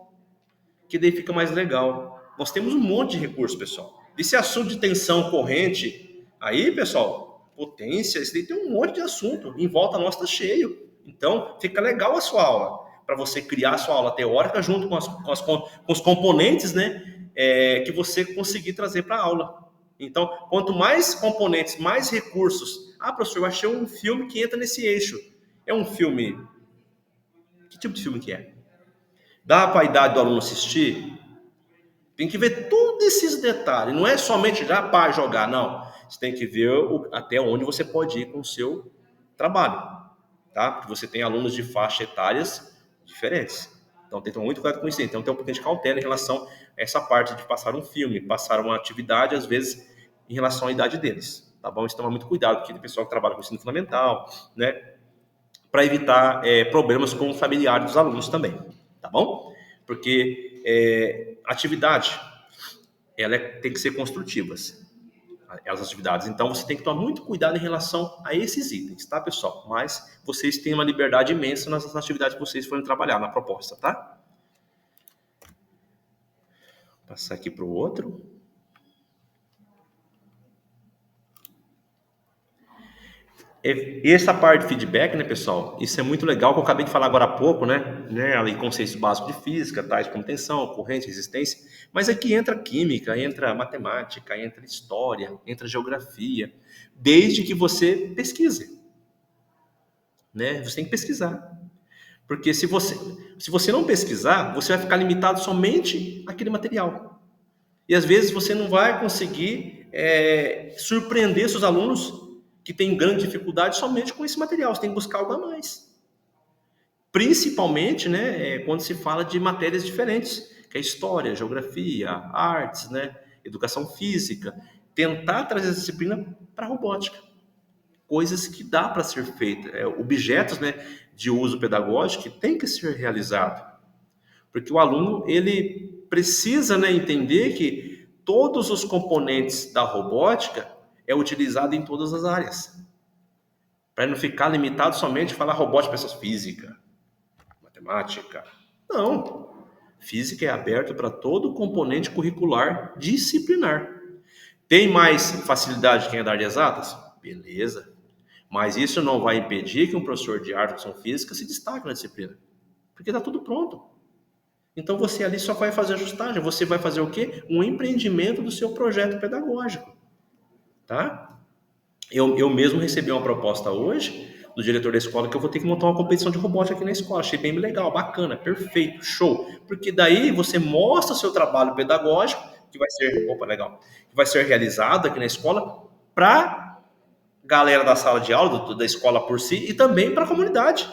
Que daí fica mais legal. Nós temos um monte de recursos, pessoal. Esse assunto de tensão corrente, aí, pessoal, potência, esse daí tem um monte de assunto. Em volta nossa está cheio. Então, fica legal a sua aula. Para você criar a sua aula teórica junto com os componentes, né, que você conseguir trazer para a aula. Então, quanto mais componentes, mais recursos. Ah, professor, eu achei um filme que entra nesse eixo. É um filme... Que tipo de filme que é? Dá para a idade do aluno assistir? Tem que ver todos esses detalhes. Não é somente já para jogar, não. Você tem que ver até onde você pode ir com o seu trabalho. Tá? Porque você tem alunos de faixa etárias diferentes. Então, tem que tomar muito cuidado com isso. Então, tem um pouquinho de cautela em relação a essa parte de passar um filme, passar uma atividade, às vezes, em relação à idade deles. Tá bom? Isso toma muito cuidado, porque tem pessoal que trabalha com ensino fundamental, né? Para evitar problemas com o familiar dos alunos também. Tá bom? Porque atividade, ela tem que ser construtivas. As atividades. Então, você tem que tomar muito cuidado em relação a esses itens, tá, pessoal? Mas vocês têm uma liberdade imensa nas atividades que vocês forem trabalhar na proposta, tá? Vou passar aqui para o outro. Essa parte de feedback, né, pessoal? Isso é muito legal, que eu acabei de falar agora há pouco, né? Ali, conceitos básicos de física, tais como tensão, corrente, resistência. Mas aqui entra química, entra matemática, entra história, entra geografia, desde que você pesquise. Né? Você tem que pesquisar. Porque se você não pesquisar, você vai ficar limitado somente àquele material. E às vezes você não vai conseguir surpreender seus alunos que tem grande dificuldade somente com esse material. Você tem que buscar algo a mais. Principalmente, né, quando se fala de matérias diferentes, que é história, geografia, artes, né, educação física. Tentar trazer essa disciplina para a robótica. Coisas que dá para ser feitas. Objetos, né, de uso pedagógico que tem que ser realizado. Porque o aluno, ele precisa, né, entender que todos os componentes da robótica é utilizado em todas as áreas. Para não ficar limitado somente a falar robótica, pessoas física, matemática. Não. Física é aberto para todo componente curricular disciplinar. Tem mais facilidade quem é da área de exatas? Beleza. Mas isso não vai impedir que um professor de arte ou educação física se destaque na disciplina. Porque está tudo pronto. Então você ali só vai fazer ajustagem. Você vai fazer o quê? Um empreendimento do seu projeto pedagógico. Tá? Eu mesmo recebi uma proposta hoje do diretor da escola que eu vou ter que montar uma competição de robótica aqui na escola. Achei bem legal, bacana, perfeito, show. Porque daí você mostra o seu trabalho pedagógico, que vai ser realizado aqui na escola para galera da sala de aula, da escola por si, e também para a comunidade.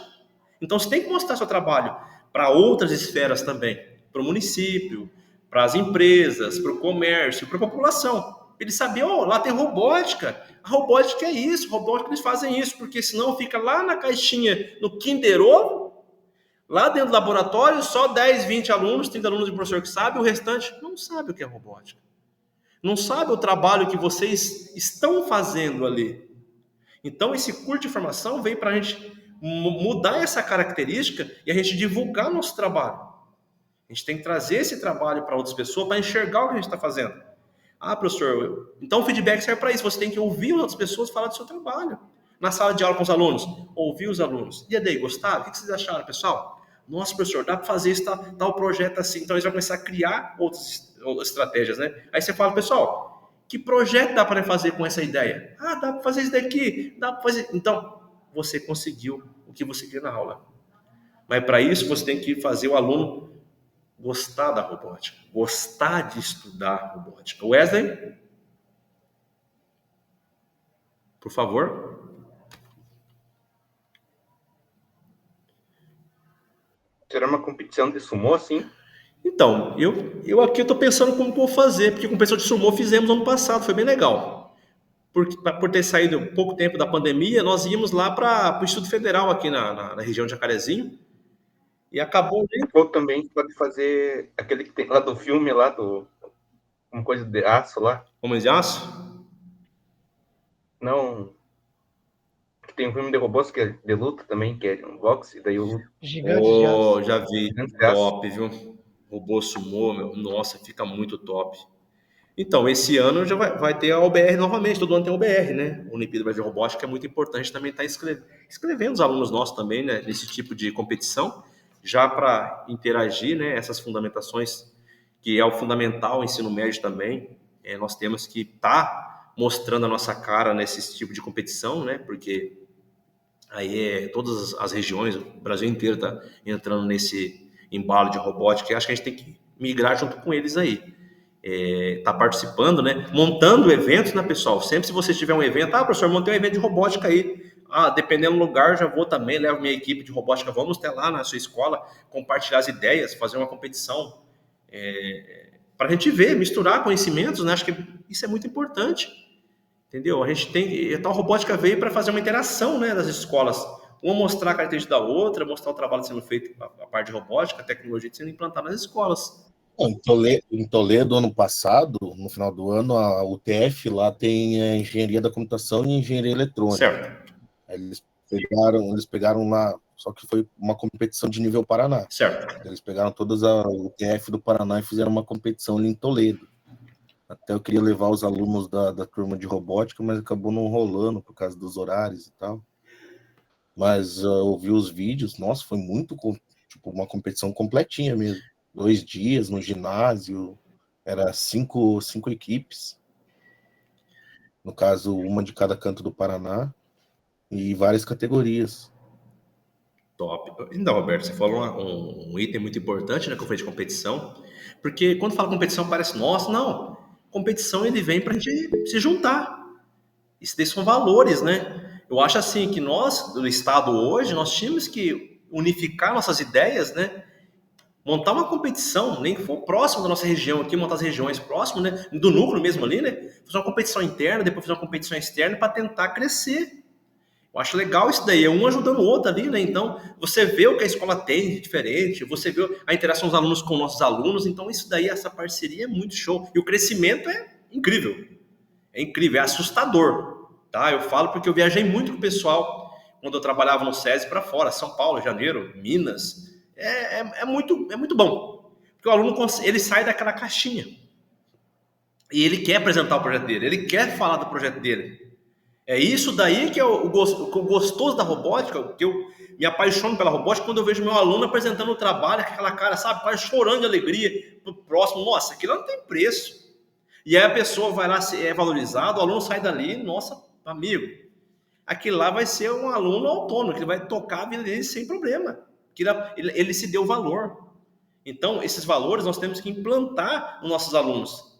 Então você tem que mostrar seu trabalho para outras esferas também, para o município, para as empresas, para o comércio, para a população. Ele sabia, lá tem robótica. A robótica é isso, robótica eles fazem isso, porque senão fica lá na caixinha, no Kinder Ovo, lá dentro do laboratório, só 10, 20 alunos, 30 alunos de professor que sabe, o restante não sabe o que é robótica. Não sabe o trabalho que vocês estão fazendo ali. Então, esse curso de formação veio para a gente mudar essa característica e a gente divulgar nosso trabalho. A gente tem que trazer esse trabalho para outras pessoas para enxergar o que a gente está fazendo. Ah, professor, então o feedback serve para isso. Você tem que ouvir outras pessoas falar do seu trabalho. Na sala de aula com os alunos, ouvir os alunos. E daí, gostaram? O que vocês acharam, pessoal? Nossa, professor, dá para fazer esse tal projeto assim. Então, eles vão começar a criar outras estratégias, né? Aí você fala, pessoal, que projeto dá para fazer com essa ideia? Ah, dá para fazer isso daqui, dá para fazer... Então, você conseguiu o que você queria na aula. Mas para isso, você tem que fazer o aluno gostar da robótica, gostar de estudar robótica. Wesley, por favor. Será uma competição de sumô, assim? Então, eu aqui estou pensando como que eu vou fazer, porque a competição de sumô fizemos ano passado, foi bem legal. Por ter saído pouco tempo da pandemia, nós íamos lá para o Instituto Federal aqui na região de Jacarezinho. E acabou... Ou também pode fazer aquele que tem lá do filme, lá uma coisa de aço lá. Homens de Aço? Não. Que tem um filme de robôs que é de luta também, que é um boxe, daí o... Gigante de Aço. Já vi. Top, viu? Robô sumô, meu. Nossa, fica muito top. Então, esse ano já vai ter a OBR novamente, todo ano tem a OBR, né? Olimpíada Brasil de Robótica, é muito importante também estar escrevendo os alunos nossos também, né? Nesse tipo de competição, já para interagir, né? Essas fundamentações, que é o fundamental, o ensino médio também, nós temos que estar mostrando a nossa cara nesse tipo de competição, né? Porque aí todas as regiões, o Brasil inteiro está entrando nesse embalo de robótica, e acho que a gente tem que migrar junto com eles aí. Tá participando, né? Montando eventos, né, pessoal? Sempre se você tiver um evento, professor, montei um evento de robótica aí. Dependendo do lugar, já vou também, levo minha equipe de robótica, vamos até lá na sua escola, compartilhar as ideias, fazer uma competição, para a gente ver, misturar conhecimentos, né? Acho que isso é muito importante, entendeu? A gente tem, a tal robótica veio para fazer uma interação, né, das escolas, uma mostrar a característica da outra, mostrar o trabalho sendo feito, a parte de robótica, a tecnologia sendo implantada nas escolas. Em Toledo, ano passado, no final do ano, a UTF lá tem a engenharia da computação e engenharia eletrônica. Certo. Eles pegaram lá, só que foi uma competição de nível Paraná. Certo. Eles pegaram todas a UTF do Paraná e fizeram uma competição ali em Toledo. Até eu queria levar os alunos da turma de robótica, mas acabou não rolando por causa dos horários e tal. Mas eu vi os vídeos, nossa, foi muito, tipo, uma competição completinha mesmo. 2 dias no ginásio, era 5 equipes, no caso, uma de cada canto do Paraná, e várias categorias. Top. Então, Roberto, você falou um item muito importante, né, que eu falei de competição, porque quando fala competição parece, nossa, não, competição ele vem para a gente se juntar, isso daí são valores, né? Eu acho assim que nós, do Estado hoje, nós tínhamos que unificar nossas ideias, né? Montar uma competição, nem que for próximo da nossa região aqui, montar as regiões próximas, né, do núcleo mesmo ali, né, fazer uma competição interna, depois fazer uma competição externa para tentar crescer. Eu acho legal isso daí, é um ajudando o outro ali, né? Então, você vê o que a escola tem de diferente, você vê a interação dos alunos com nossos alunos, então isso daí, essa parceria é muito show. E o crescimento é incrível, é assustador, tá? Eu falo porque eu viajei muito com o pessoal quando eu trabalhava no SESI para fora, São Paulo, Janeiro, Minas. É muito bom, porque o aluno, ele sai daquela caixinha e ele quer apresentar o projeto dele, ele quer falar do projeto dele. É isso daí que é o gostoso da robótica, que eu me apaixono pela robótica quando eu vejo meu aluno apresentando o trabalho, aquela cara, sabe, quase chorando de alegria pro próximo. Nossa, aquilo não tem preço. E aí a pessoa vai lá, é valorizado, o aluno sai dali, nossa, amigo, aquilo lá vai ser um aluno autônomo, que vai tocar a vida dele sem problema. Ele se deu valor. Então, esses valores nós temos que implantar nos nossos alunos.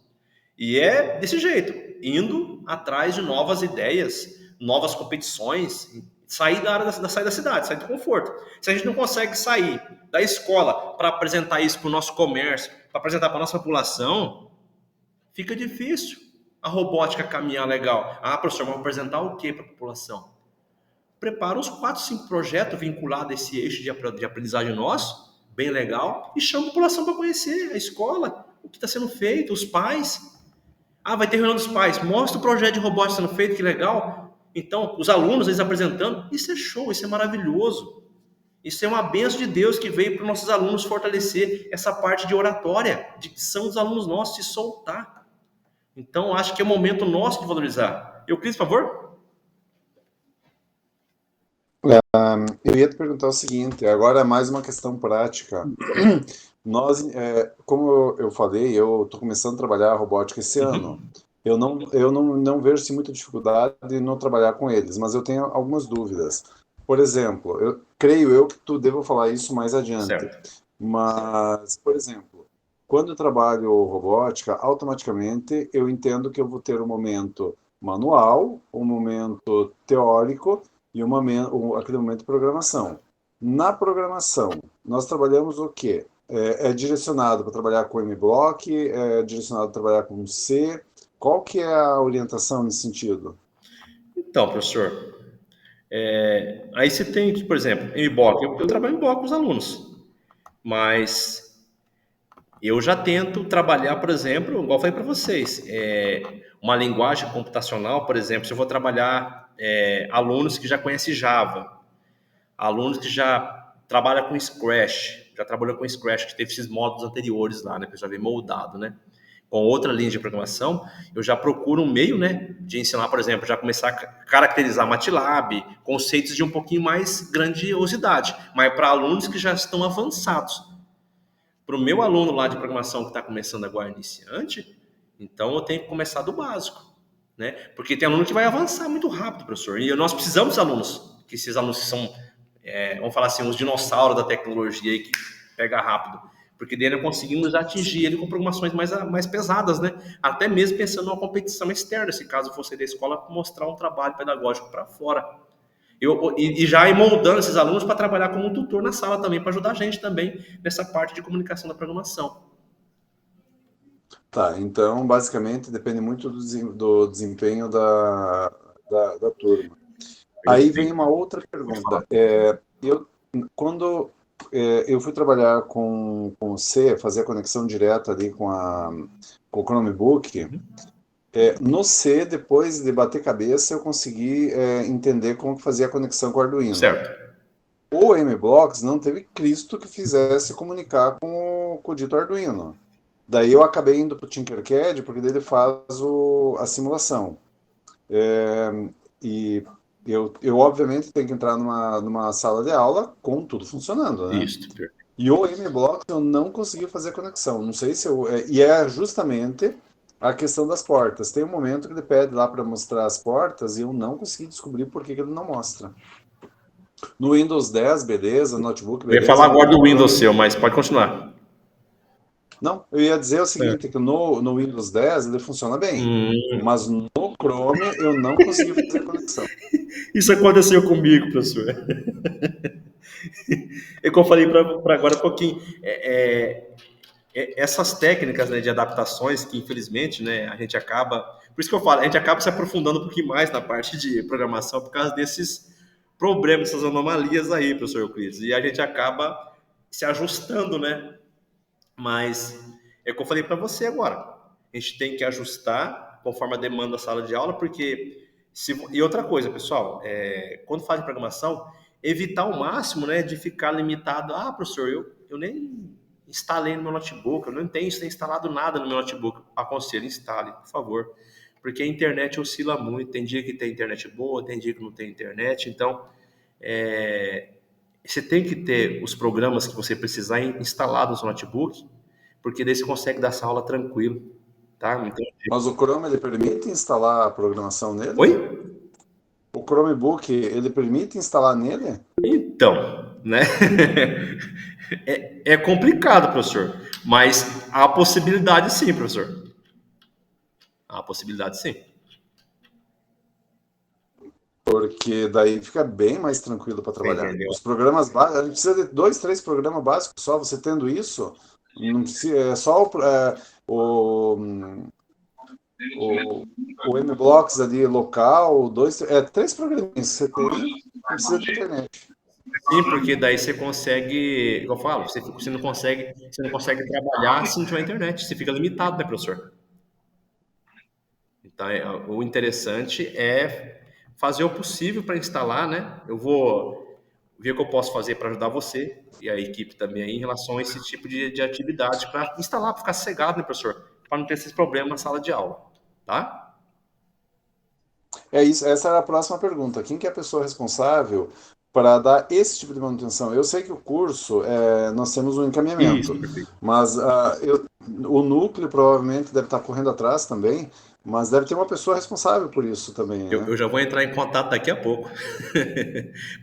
E é desse jeito, indo atrás de novas ideias, novas competições, sair sair da cidade, sair do conforto. Se a gente não consegue sair da escola para apresentar isso para o nosso comércio, para apresentar para a nossa população, fica difícil a robótica caminhar legal. Ah, professor, vamos apresentar o que para a população? Prepara uns 4, 5 projetos vinculados a esse eixo de aprendizagem nosso, bem legal, e chama a população para conhecer a escola, o que está sendo feito, os pais. Ah, vai ter reunião dos pais, mostra o projeto de robótica sendo feito, que legal. Então, os alunos, eles apresentando, isso é show, isso é maravilhoso. Isso é uma bênção de Deus que veio para os nossos alunos fortalecer essa parte de oratória, de dicção dos alunos nossos, se soltar. Então, acho que é o momento nosso de valorizar. Euclides, por favor? Eu ia te perguntar o seguinte, agora é mais uma questão prática. Nós, como eu falei, eu estou começando a trabalhar a robótica esse ano. Eu não vejo muita dificuldade em não trabalhar com eles, mas eu tenho algumas dúvidas. Por exemplo, eu creio que tu deva falar isso mais adiante. Certo. Mas, por exemplo, quando eu trabalho robótica, automaticamente eu entendo que eu vou ter um momento manual, um momento teórico e aquele momento de programação. Na programação, nós trabalhamos o quê? É direcionado para trabalhar com MBlock, é direcionado para trabalhar com C. Qual que é a orientação nesse sentido? Então, professor, aí você tem que, por exemplo, MBlock, eu trabalho em MBlock com os alunos, mas eu já tento trabalhar, por exemplo, igual eu falei para vocês, uma linguagem computacional, por exemplo, se eu vou trabalhar alunos que já conhecem Java, alunos que já trabalham com Scratch, já trabalhou com Scratch, que teve esses módulos anteriores lá, né, que eu já vi moldado, né, com outra linha de programação, eu já procuro um meio, né, de ensinar, por exemplo, já começar a caracterizar MATLAB, conceitos de um pouquinho mais grandiosidade, mas para alunos que já estão avançados. Para o meu aluno lá de programação que está começando agora, iniciante, então eu tenho que começar do básico, né, porque tem aluno que vai avançar muito rápido, professor, e nós precisamos de alunos, que esses alunos são, vamos falar assim, os dinossauros da tecnologia aí que pega rápido, porque daí conseguimos atingir ele com programações mais pesadas, né? Até mesmo pensando numa competição externa, se caso fosse da escola, mostrar um trabalho pedagógico para fora. E já ir moldando esses alunos para trabalhar como um tutor na sala também, para ajudar a gente também nessa parte de comunicação da programação. Tá, então basicamente depende muito do desempenho da turma. Aí vem uma outra pergunta. Quando eu fui trabalhar com o C, fazer a conexão direta ali com o Chromebook, no C, depois de bater cabeça, eu consegui entender como que fazia a conexão com o Arduino. Certo. O MBlox não teve Cristo que fizesse comunicar com o dito Arduino. Daí eu acabei indo para o Tinkercad, porque daí ele faz a simulação. E eu obviamente tenho que entrar numa sala de aula com tudo funcionando, né? Isso. E o MBlox eu não consegui fazer conexão. Não sei se e é justamente a questão das portas. Tem um momento que ele pede lá para mostrar as portas e eu não consegui descobrir por que ele não mostra. No Windows 10, beleza, notebook, beleza. Eu ia falar agora do Windows seu, mas pode continuar. Não, eu ia dizer o seguinte, que no Windows 10 ele funciona bem, mas no Chrome eu não consegui fazer conexão. Isso aconteceu comigo, professor. Como eu falei para agora um pouquinho, essas técnicas, né, de adaptações que infelizmente, né, a gente acaba, por isso que eu falo, a gente acaba se aprofundando um pouquinho mais na parte de programação por causa desses problemas, essas anomalias aí, professor Euclides, e a gente acaba se ajustando, né? Mas é o que eu falei para você agora, a gente tem que ajustar conforme a demanda da sala de aula, porque... E outra coisa, pessoal, quando faz programação, evitar ao máximo, né, de ficar limitado. Ah, professor, eu nem instalei no meu notebook, eu não tenho instalado nada no meu notebook. Aconselho, instale, por favor. Porque a internet oscila muito. Tem dia que tem internet boa, tem dia que não tem internet. Então, você tem que ter os programas que você precisar instalados no notebook, porque daí você consegue dar essa aula tranquilo. Tá? Então, mas o Chrome, ele permite instalar a programação nele? Oi? O Chromebook, ele permite instalar nele? Então, né? É complicado, professor. Mas há possibilidade sim, professor. Há possibilidade sim. Porque daí fica bem mais tranquilo para trabalhar. Entendeu? Os programas básicos, a gente precisa de 2, 3 programas básicos só. Você tendo isso, não precisa, é só o MBlocks ali local, 3 programinhas que você tem, não precisa de internet. Sim, porque daí você consegue, eu falo, você não consegue trabalhar se não tiver internet, você fica limitado, né, professor? Então, o interessante é fazer o possível para instalar, né? Eu vou ver o que eu posso fazer para ajudar você e a equipe também aí em relação a esse tipo de atividade para instalar, para ficar sossegado, né, professor? Para não ter esses problemas na sala de aula, tá? É isso, essa era a próxima pergunta. Quem que é a pessoa responsável para dar esse tipo de manutenção? Eu sei que o curso, nós temos um encaminhamento, Isso, mas o núcleo provavelmente deve estar correndo atrás também, mas deve ter uma pessoa responsável por isso também, né? Eu já vou entrar em contato daqui a pouco.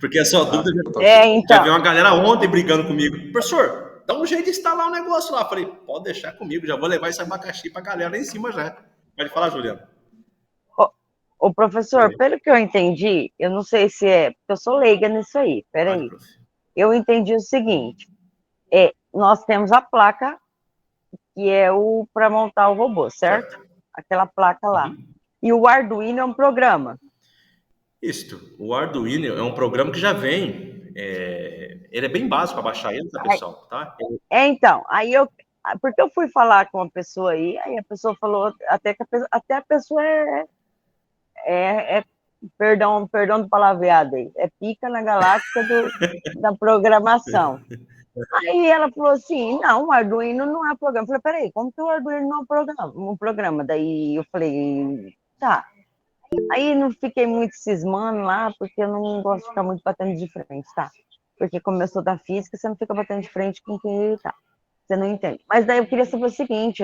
Porque a sua dúvida então. Já veio uma galera ontem brigando comigo. Professor, dá um jeito de instalar um negócio lá. Falei, pode deixar comigo, já vou levar esse abacaxi pra galera lá em cima já. Pode falar, Juliana. Ô, professor, pelo que eu entendi, eu não sei se porque eu sou leiga nisso aí, peraí. Eu entendi o seguinte, nós temos a placa, que é para montar o robô, certo? Aquela placa lá. E o Arduino é um programa. Isso, o Arduino é um programa que já vem, ele é bem básico para baixar ele, tá, pessoal? Tá? Então, porque eu fui falar com uma pessoa aí a pessoa falou, até a pessoa perdão do palavreado aí, é pica na galáxia da programação. Aí ela falou assim, não, o Arduino não é programa. Eu falei, peraí, como que o Arduino não é um programa? Daí eu falei, tá. Aí não fiquei muito cismando lá, porque eu não gosto de ficar muito batendo de frente, tá? Porque como eu sou da física, você não fica batendo de frente com quem tá. Você não entende. Mas daí eu queria saber o seguinte,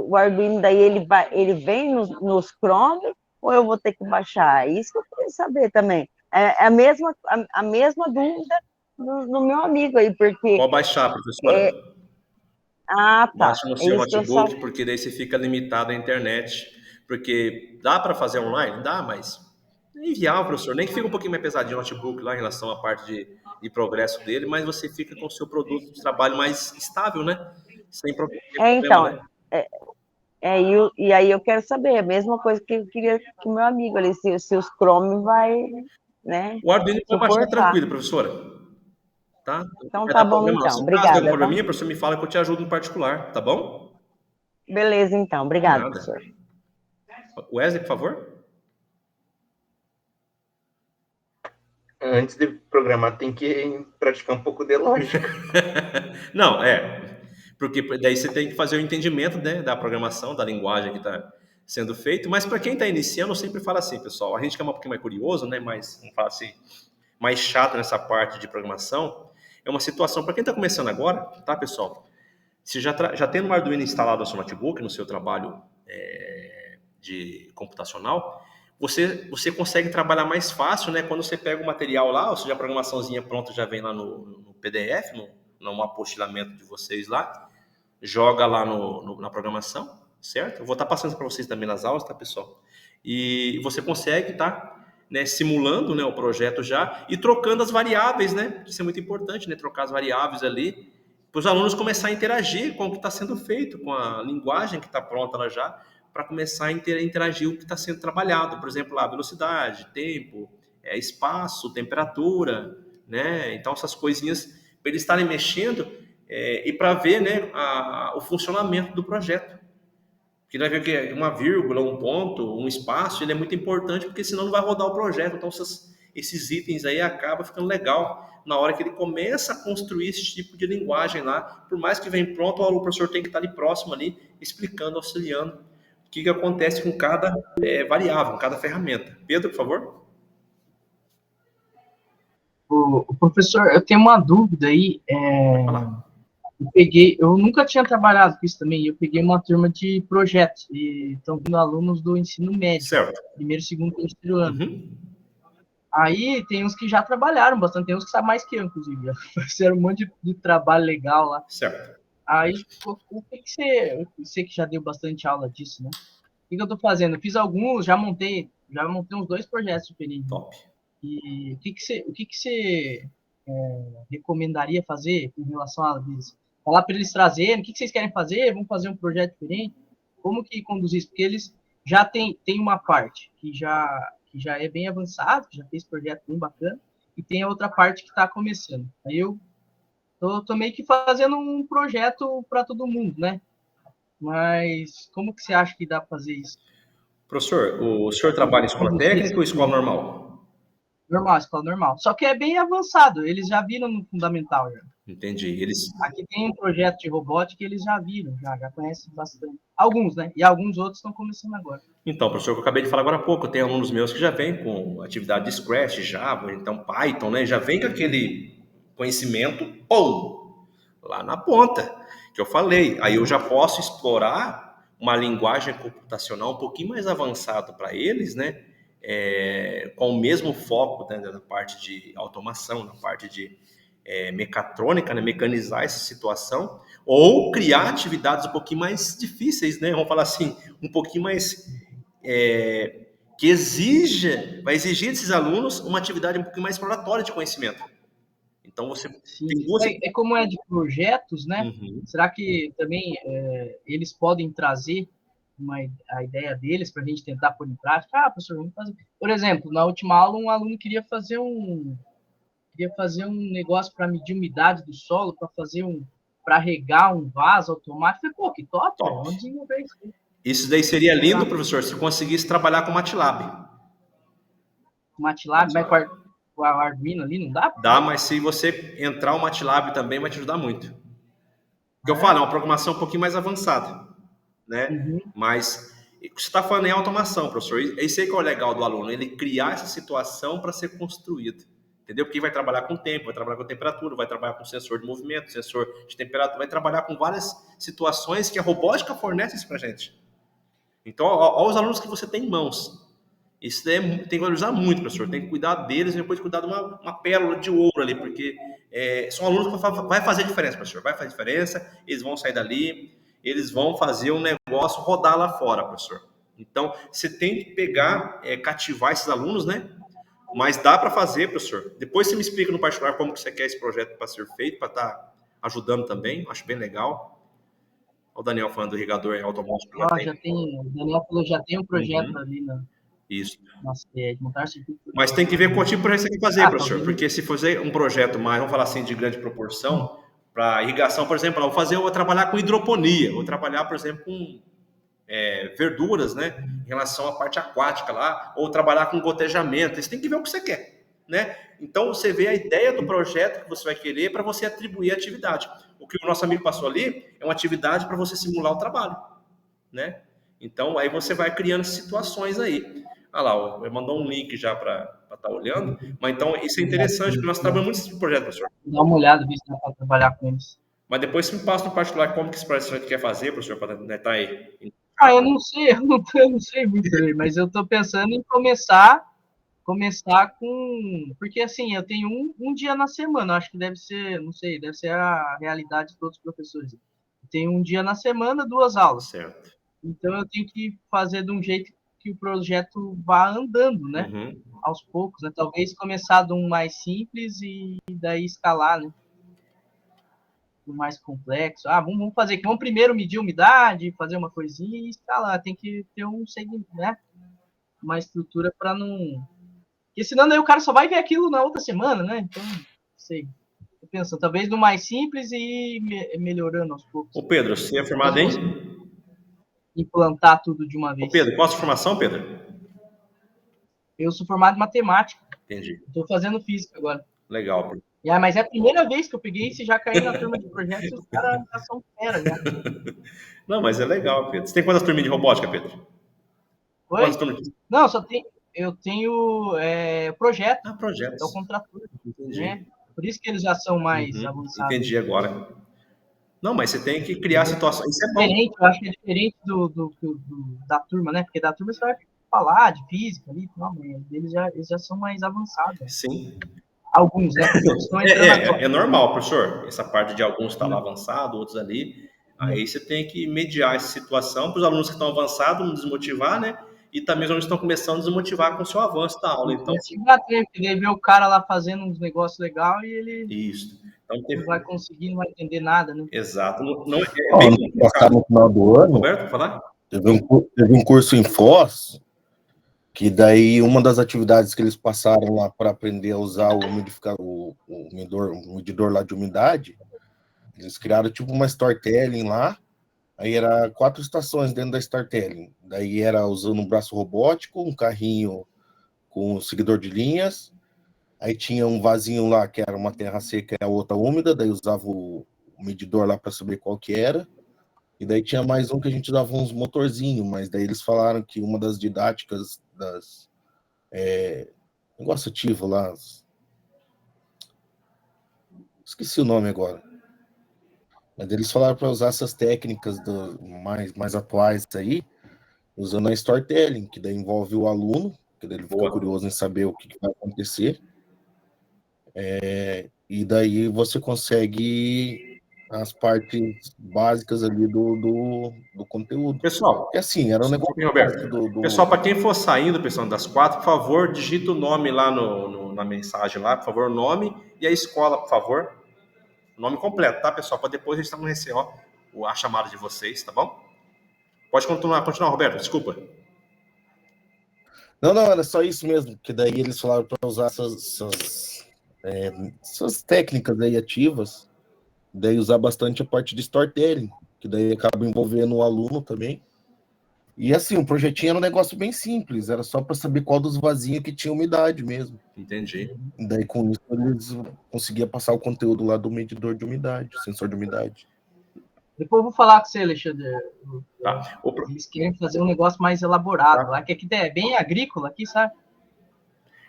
o Arduino daí ele vem nos Chrome ou eu vou ter que baixar? É isso que eu queria saber também. É a mesma dúvida do meu amigo aí, porque... Pode baixar, professora. Tá. Baixa no seu notebook, porque daí você fica limitado à internet. Porque dá para fazer online? Dá, mas é inviável, professor. Nem que fica um pouquinho mais pesadinho o notebook lá em relação à parte de progresso dele, mas você fica com o seu produto de trabalho mais estável, né? Sem problema, então, né? E aí eu quero saber, a mesma coisa que eu queria que o meu amigo ali, se os Chrome vai, né? O Arduino vai baixar tranquilo, professora. Tá? Então tá bom, então. Obrigada. Caso tenha probleminha, professor, me fala que eu te ajudo no particular, tá bom? Beleza, então. Obrigado, professor. Wesley, por favor. Antes de programar, tem que praticar um pouco de lógica. Não, porque daí você tem que fazer o entendimento, né, da programação, da linguagem que está sendo feito. Mas para quem está iniciando, eu sempre falo assim, pessoal, a gente que é um pouquinho mais curioso, né, vamos falar assim, mais chato nessa parte de programação, é uma situação, para quem está começando agora, tá, pessoal? Se já tem um Arduino instalado no seu notebook, no seu trabalho de computacional, você consegue trabalhar mais fácil, né? Quando você pega o material lá, ou seja, a programaçãozinha pronta já vem lá no PDF, no apostilamento de vocês lá, joga lá na programação, certo? Eu vou estar passando para vocês também nas aulas, tá, pessoal? E você consegue, tá? Né, simulando, né, o projeto já e trocando as variáveis, né? Isso é muito importante, né? Trocar as variáveis ali para os alunos começarem a interagir com o que está sendo feito, com a linguagem que está pronta lá já, para começar a interagir o que está sendo trabalhado. Por exemplo, a velocidade, tempo, espaço, temperatura, né? Então, essas coisinhas, para eles estarem mexendo e para ver, né, o funcionamento do projeto. Porque vai ver que uma vírgula, um ponto, um espaço, ele é muito importante, porque senão não vai rodar o projeto. Então, esses itens aí acabam ficando legal na hora que ele começa a construir esse tipo de linguagem lá. Por mais que venha pronto, o professor tem que estar ali próximo, ali, explicando, auxiliando o que acontece com cada variável, com cada ferramenta. Pedro, por favor. O professor, eu tenho uma dúvida aí. Eu nunca tinha trabalhado com isso também. Eu peguei uma turma de projetos e estão vindo alunos do ensino médio, certo. Primeiro, segundo, terceiro ano. Aí tem uns que já trabalharam bastante, tem uns que sabem mais que eu, inclusive. Já fizeram um monte de trabalho legal lá. Certo. Aí, o que você que já deu bastante aula disso, né? O que eu tô fazendo? Eu fiz alguns, já montei uns 2 projetos diferentes. Top. E o que você recomendaria fazer em relação a isso? Falar para eles trazerem, o que vocês querem fazer? Vamos fazer um projeto diferente? Como que conduzir isso? Porque eles já tem uma parte que já é bem avançado, que já fez projeto bem bacana, e tem a outra parte que está começando. Aí eu tô meio que fazendo um projeto para todo mundo, né? Mas como que você acha que dá para fazer isso? Professor, o senhor trabalha em escola técnica ou escola normal? Normal, escola normal. Só que é bem avançado, eles já viram no fundamental. Já. Entendi. Aqui tem um projeto de robótica que eles já viram, já conhecem bastante. Alguns, né? E alguns outros estão começando agora. Então, professor, que eu acabei de falar agora há pouco, eu tenho alunos meus que já vêm com atividade de Scratch, Java, então Python, né? Já vem com aquele conhecimento, lá na ponta, que eu falei. Aí eu já posso explorar uma linguagem computacional um pouquinho mais avançada para eles, né? Com o mesmo foco, né, na parte de automação, na parte de mecatrônica, né, mecanizar essa situação, ou criar atividades um pouquinho mais difíceis, né, vamos falar assim, um pouquinho mais que vai exigir desses alunos uma atividade um pouquinho mais exploratória de conhecimento. Então você tem duas... como é de projetos, né? Será que também eles podem trazer a ideia deles para a gente tentar pôr em prática? Professor, vamos fazer. Por exemplo, na última aula, um aluno queria fazer um negócio para medir a umidade do solo, para regar um vaso automático. Eu falei, pô, que top. Vamos desenvolver isso. Isso daí seria lindo, professor, se conseguisse trabalhar com MATLAB. MATLAB, mas com a Arduino ali não dá? Dá, mas se você entrar o MATLAB também vai te ajudar muito. O que eu falo, é uma programação um pouquinho mais avançada, né? Mas você está falando em automação, professor. Esse aí que é o legal do aluno, ele criar essa situação para ser construída. Entendeu? Porque vai trabalhar com tempo, vai trabalhar com temperatura, vai trabalhar com sensor de movimento, sensor de temperatura, vai trabalhar com várias situações que a robótica fornece isso para a gente. Então, olha os alunos que você tem em mãos. Isso tem que valorizar muito, professor. Tem que cuidar deles e depois cuidar de uma pérola de ouro ali, porque são alunos que vai fazer diferença, professor. Vai fazer diferença, eles vão sair dali, eles vão fazer um negócio rodar lá fora, professor. Então, você tem que pegar, cativar esses alunos, né? Mas dá para fazer, professor. Depois você me explica no particular como que você quer esse projeto para ser feito, para estar ajudando também. Acho bem legal. Olha o Daniel falando do irrigador automático. O Daniel falou, já tem um projeto ali na sede, montar circuito. Mas tem que ver qual tipo de projeto você quer fazer, professor. Porque se fazer um projeto mais, vamos falar assim, de grande proporção, para irrigação, por exemplo, eu vou trabalhar com hidroponia, vou trabalhar, por exemplo, com verduras, né, em relação à parte aquática lá, ou trabalhar com gotejamento. Você tem que ver o que você quer, né? Então você vê a ideia do projeto que você vai querer para você atribuir a atividade. O que o nosso amigo passou ali é uma atividade para você simular o trabalho, né? Então aí você vai criando situações aí. Ah lá, ele mandou um link já para estar olhando, mas então isso é interessante, porque nós trabalhamos muito nesse projeto, professor. Dá uma olhada, ver se dá para trabalhar com eles. Mas depois você me passa no particular como que esse projeto a gente quer fazer, professor, para estar aí. Eu não sei muito bem, mas eu estou pensando em começar com... Porque, assim, eu tenho um dia na semana, acho que deve ser, não sei, deve ser a realidade de todos os professores. Eu tenho um dia na semana, 2 aulas. Certo. Então, eu tenho que fazer de um jeito que o projeto vá andando, né? Aos poucos, né? Talvez começar de um mais simples e daí escalar, né? Mais complexo. Vamos fazer aqui. Vamos primeiro medir a umidade, fazer uma coisinha e escalar. Tem que ter um segmento, né? Uma estrutura para não Porque senão daí o cara só vai ver aquilo na outra semana, né? Então, não sei. Tô pensando, talvez no mais simples e melhorando aos poucos. Ô Pedro, você é formado em? Implantar tudo de uma vez. Ô Pedro, qual a sua formação, Pedro? Eu sou formado em matemática. Entendi. Estou fazendo física agora. Legal. Mas é a primeira vez que eu peguei e já caí na turma de projetos, os caras já são fera, já. Não, mas é legal, Pedro. Você tem quantas turminhas de robótica, Pedro? Oi? Quantas turmas? Não, eu tenho projeto. Ah, projetos. É o contrator. Entendi. Né? Por isso que eles já são mais avançados. Entendi agora. Não, mas você tem que criar situações. Isso é bom. Diferente, eu acho que é diferente da turma, né? Porque da turma você vai falar de física ali, não, eles já são mais avançados. Sim. Alguns, né? É normal, professor. Essa parte de alguns estar lá avançado, outros ali. Aí você tem que mediar essa situação para os alunos que estão avançados não desmotivar, né? E também os alunos que estão começando a desmotivar com o seu avanço da aula. Então, ele vê o cara lá fazendo uns negócios legais e ele então, não vai conseguir, não vai entender nada, né? Exato. No final do ano, Roberto, falar? Teve um curso em Foz, que daí uma das atividades que eles passaram lá para aprender a usar o medidor lá de umidade, eles criaram tipo uma storytelling lá, aí era 4 estações dentro da storytelling, daí era usando um braço robótico, um carrinho com um seguidor de linhas, aí tinha um vasinho lá que era uma terra seca e a outra úmida, daí usava o medidor lá para saber qual que era, e daí tinha mais um que a gente usava uns motorzinhos, mas daí eles falaram que uma das didáticas das negócio ativo lá, esqueci o nome agora, mas eles falaram para usar essas técnicas mais atuais aí, usando a storytelling, que daí envolve o aluno, que daí ele fica curioso em saber o que vai acontecer, e daí você consegue as partes básicas ali do conteúdo. Pessoal, é assim, era um negócio Roberto, pessoal, para quem for saindo, pessoal, das 4, por favor, digita o nome lá na mensagem lá, por favor, o nome e a escola, por favor. O nome completo, tá, pessoal? Para depois a gente receber a chamada de vocês, tá bom? Pode continuar, Roberto, desculpa. Não, era só isso mesmo, que daí eles falaram para usar essas técnicas aí ativas, daí usar bastante a parte de storytelling, que daí acaba envolvendo o aluno também. E assim, o projetinho era um negócio bem simples, era só para saber qual dos vasinhos que tinha umidade mesmo. Entendi. E daí com isso eles conseguiam passar o conteúdo lá do medidor de umidade, sensor de umidade. Depois eu vou falar com você, Alexandre. Tá. Eles querem fazer um negócio mais elaborado lá, que aqui é bem agrícola, aqui, sabe?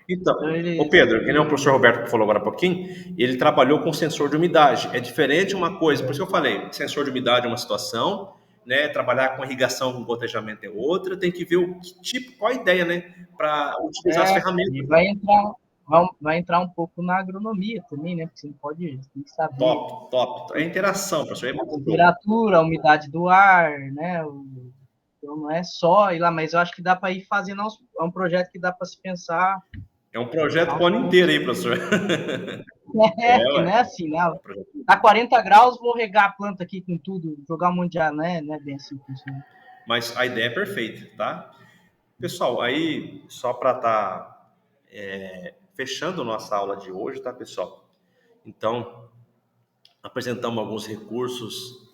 Então, o Pedro, que nem o professor Roberto falou agora há pouquinho, ele trabalhou com sensor de umidade. É diferente uma coisa, por isso que eu falei, sensor de umidade é uma situação, né? Trabalhar com irrigação, com gotejamento é outra, tem que ver o tipo, qual a ideia, né? Para utilizar as ferramentas. E vai entrar um pouco na agronomia também, né? Porque você não pode saber. Top. É interação, professor. A temperatura, a umidade do ar, né? Então não é só ir lá, mas eu acho que dá para ir fazendo um projeto que dá para se pensar. É um projeto o ano inteiro aí, professor. Que não é assim, né? Tá 40 graus, vou regar a planta aqui com tudo, jogar um monte de ar, né? Não é bem assim que funciona. Mas a ideia é perfeita, tá? Pessoal, aí só para estar fechando nossa aula de hoje, tá, pessoal? Então, apresentamos alguns recursos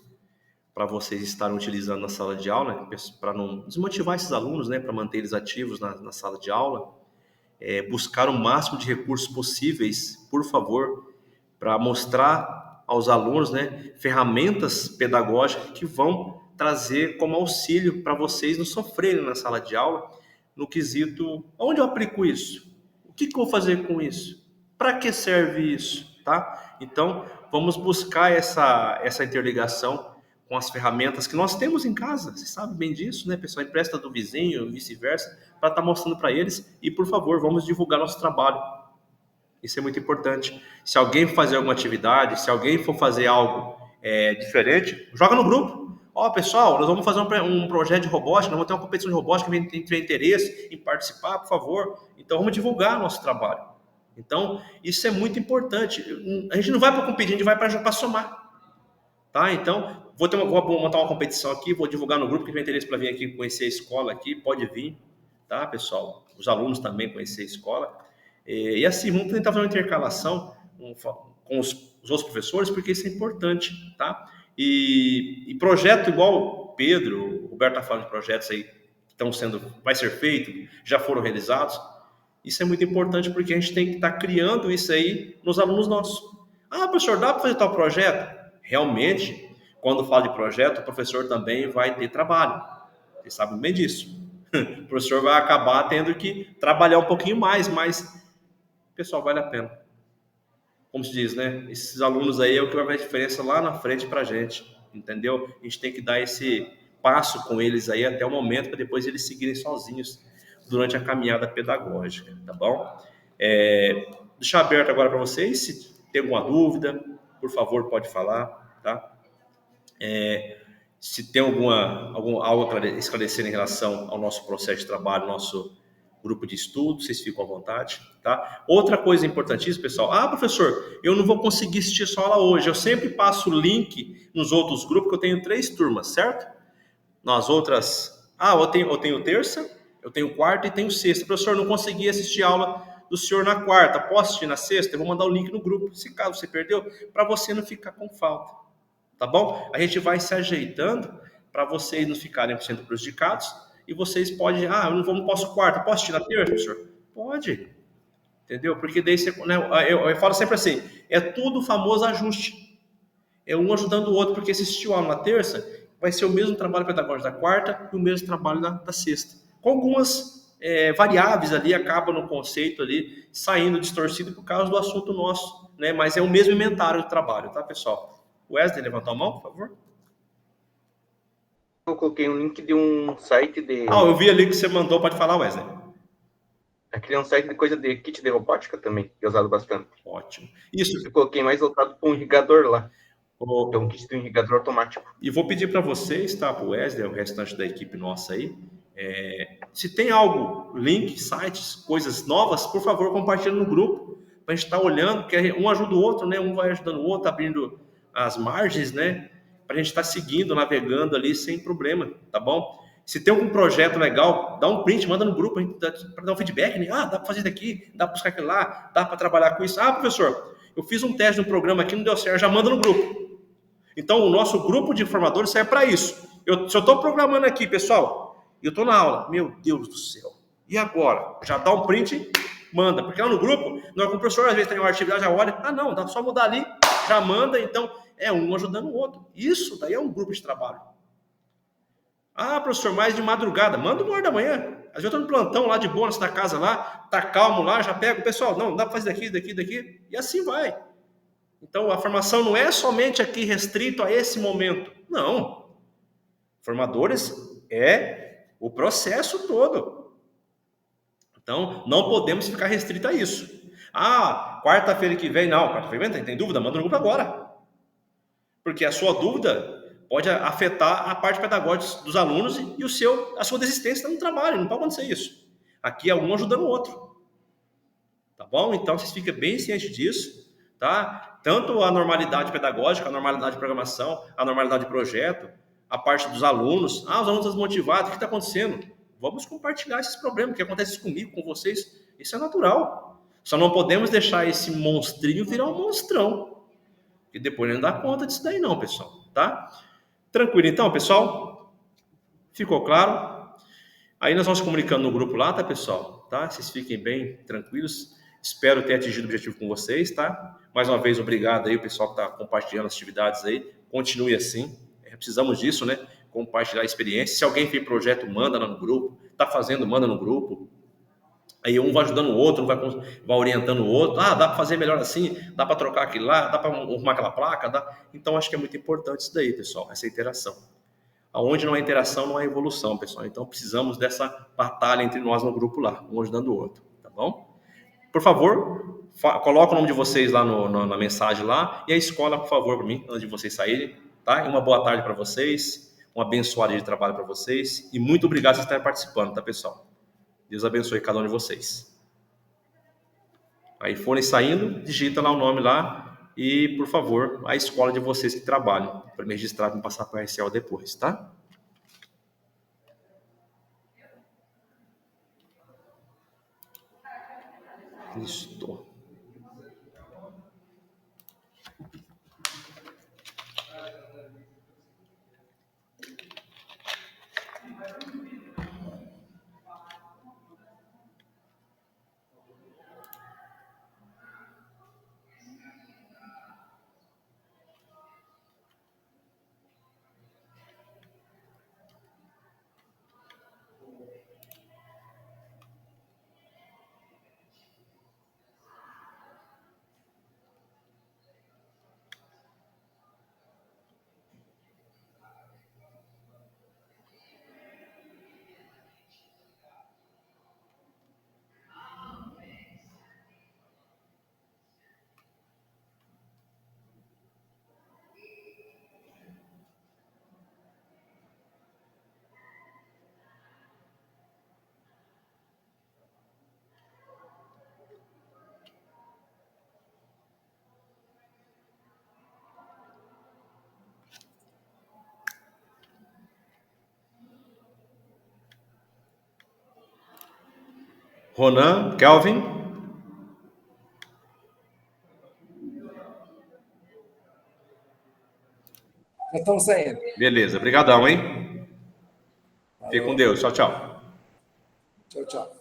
para vocês estarem utilizando na sala de aula, né, para não desmotivar esses alunos, né, para manter eles ativos na sala de aula. Buscar o máximo de recursos possíveis, por favor, para mostrar aos alunos, né, ferramentas pedagógicas que vão trazer como auxílio para vocês não sofrerem na sala de aula, no quesito, onde eu aplico isso? O que eu vou fazer com isso? Para que serve isso? Tá? Então, vamos buscar essa interligação com as ferramentas que nós temos em casa. Vocês sabem bem disso, né, pessoal? Empresta do vizinho, vice-versa, para estar mostrando para eles. E, por favor, vamos divulgar nosso trabalho. Isso é muito importante. Se alguém for fazer alguma atividade, se alguém for fazer algo diferente, joga no grupo. Pessoal, nós vamos fazer um projeto de robótica, nós vamos ter uma competição de robótica, quem tiver interesse em participar, por favor. Então, vamos divulgar nosso trabalho. Então, isso é muito importante. A gente não vai para competir, a gente vai para somar. Tá? Então, vou montar uma competição aqui, vou divulgar no grupo, quem tiver interesse para vir aqui conhecer a escola aqui, pode vir, tá, pessoal? Os alunos também conhecer a escola. E assim, vamos tentar fazer uma intercalação com os outros professores, porque isso é importante, tá? E projeto igual o Pedro, o Roberto está falando de projetos aí que vai ser feito, já foram realizados. Isso é muito importante porque a gente tem que estar criando isso aí nos alunos nossos. Ah, professor, dá para fazer tal projeto? Realmente, quando fala de projeto, o professor também vai ter trabalho. Vocês sabem bem disso. O professor vai acabar tendo que trabalhar um pouquinho mais, mas, pessoal, vale a pena. Como se diz, né? Esses alunos aí é o que vai fazer a diferença lá na frente para a gente, entendeu? A gente tem que dar esse passo com eles aí até o momento para depois eles seguirem sozinhos durante a caminhada pedagógica, tá bom? Deixar aberto agora para vocês, se tem alguma dúvida, por favor, pode falar, tá? Se tem algo a esclarecer em relação ao nosso processo de trabalho, nosso grupo de estudo, vocês ficam à vontade, tá? Outra coisa importantíssima, pessoal. Professor, eu não vou conseguir assistir sua aula hoje. Eu sempre passo o link nos outros grupos, que eu tenho 3 turmas, certo? Nas outras... eu tenho terça, eu tenho quarta e tenho sexta. Professor, não consegui assistir a aula do senhor na quarta. Posso assistir na sexta? Eu vou mandar o link no grupo, se caso você perdeu, para você não ficar com falta. Tá bom? A gente vai se ajeitando para vocês não ficarem sendo prejudicados. E vocês podem, eu não posso quarta, posso assistir na terça, professor? Pode. Entendeu? Porque daí você, né, eu falo sempre assim, é tudo famoso ajuste. É um ajudando o outro, porque se assistiu aula na terça, vai ser o mesmo trabalho pedagógico da quarta e o mesmo trabalho da sexta. Com algumas variáveis ali, acaba no conceito ali, saindo distorcido por causa do assunto nosso, né? Mas é o mesmo inventário de trabalho, tá, pessoal? Wesley, levantou a mão, por favor. Eu coloquei um link de um site de... eu vi ali que você mandou, pode falar, Wesley. Aquele é um site de coisa de kit de robótica também, que é usado bastante. Ótimo. Isso. Eu coloquei mais voltado para um irrigador lá. Então, um kit de um irrigador automático. E vou pedir para vocês, tá, para o Wesley, o restante da equipe nossa aí, se tem algo, link, sites, coisas novas, por favor, compartilha no grupo, para a gente estar olhando, porque um ajuda o outro, né? Um vai ajudando o outro, abrindo as margens, né? Para a gente estar seguindo, navegando ali sem problema, tá bom? Se tem algum projeto legal, dá um print, manda no grupo para dar um feedback, né? Dá para fazer isso daqui, dá para buscar aquilo lá, dá para trabalhar com isso. Professor, eu fiz um teste no programa aqui, não deu certo, já manda no grupo. Então, o nosso grupo de formadores serve para isso. Se eu estou programando aqui, pessoal, e eu estou na aula, meu Deus do céu, e agora? Já dá um print, manda, porque lá no grupo, o professor às vezes tem uma atividade, já olha, não, dá só mudar ali, já manda, então é um ajudando o outro. Isso daí é um grupo de trabalho. Professor, mais de madrugada, manda 1h da manhã. Às vezes eu estou no plantão lá de bônus da casa lá, tá calmo lá, já pego, pessoal, não, dá para fazer daqui, e assim vai. Então, a formação não é somente aqui restrito a esse momento. Não. Formadores é o processo todo. Então, não podemos ficar restrito a isso. Quarta-feira que vem, não. Quarta-feira vem, tem dúvida? Manda no grupo agora. Porque a sua dúvida pode afetar a parte pedagógica dos alunos e a sua desistência no trabalho. Não pode acontecer isso. Aqui é um ajudando o outro. Tá bom? Então, vocês fiquem bem cientes disso. Tá? Tanto a normalidade pedagógica, a normalidade de programação, a normalidade de projeto, a parte dos alunos. Os alunos desmotivados, o que está acontecendo? Vamos compartilhar esses problemas, que acontece comigo, com vocês. Isso é natural. Só não podemos deixar esse monstrinho virar um monstrão. E depois não dá conta disso daí não, pessoal. Tá? Tranquilo então, pessoal? Ficou claro? Aí nós vamos se comunicando no grupo lá, tá, pessoal? Tá? Vocês fiquem bem tranquilos. Espero ter atingido o objetivo com vocês, tá? Mais uma vez, obrigado aí, o pessoal que está compartilhando as atividades aí. Continue assim. Precisamos disso, né? Compartilhar a experiência. Se alguém fez projeto, manda lá no grupo. Está fazendo, manda no grupo. Aí um vai ajudando o outro, vai orientando o outro. Dá para fazer melhor assim, dá para trocar aquilo lá, dá para arrumar aquela placa. Dá. Então, acho que é muito importante isso daí, pessoal, essa interação. Onde não há interação, não há evolução, pessoal. Então, precisamos dessa batalha entre nós no grupo lá, um ajudando o outro, tá bom? Por favor, coloca o nome de vocês lá na mensagem lá e a escola, por favor, para mim, antes de vocês saírem, tá? E uma boa tarde para vocês, um abençoado dia de trabalho para vocês e muito obrigado por estarem participando, tá, pessoal? Deus abençoe cada um de vocês. Aí forem saindo, digita lá o nome lá e, por favor, a escola de vocês que trabalham, para me registrar e passar para a RCL depois, tá? Listo. Ronan, Kelvin. Já estão saindo. Beleza, brigadão, hein? Fique com Deus. Tchau, tchau. Tchau, tchau.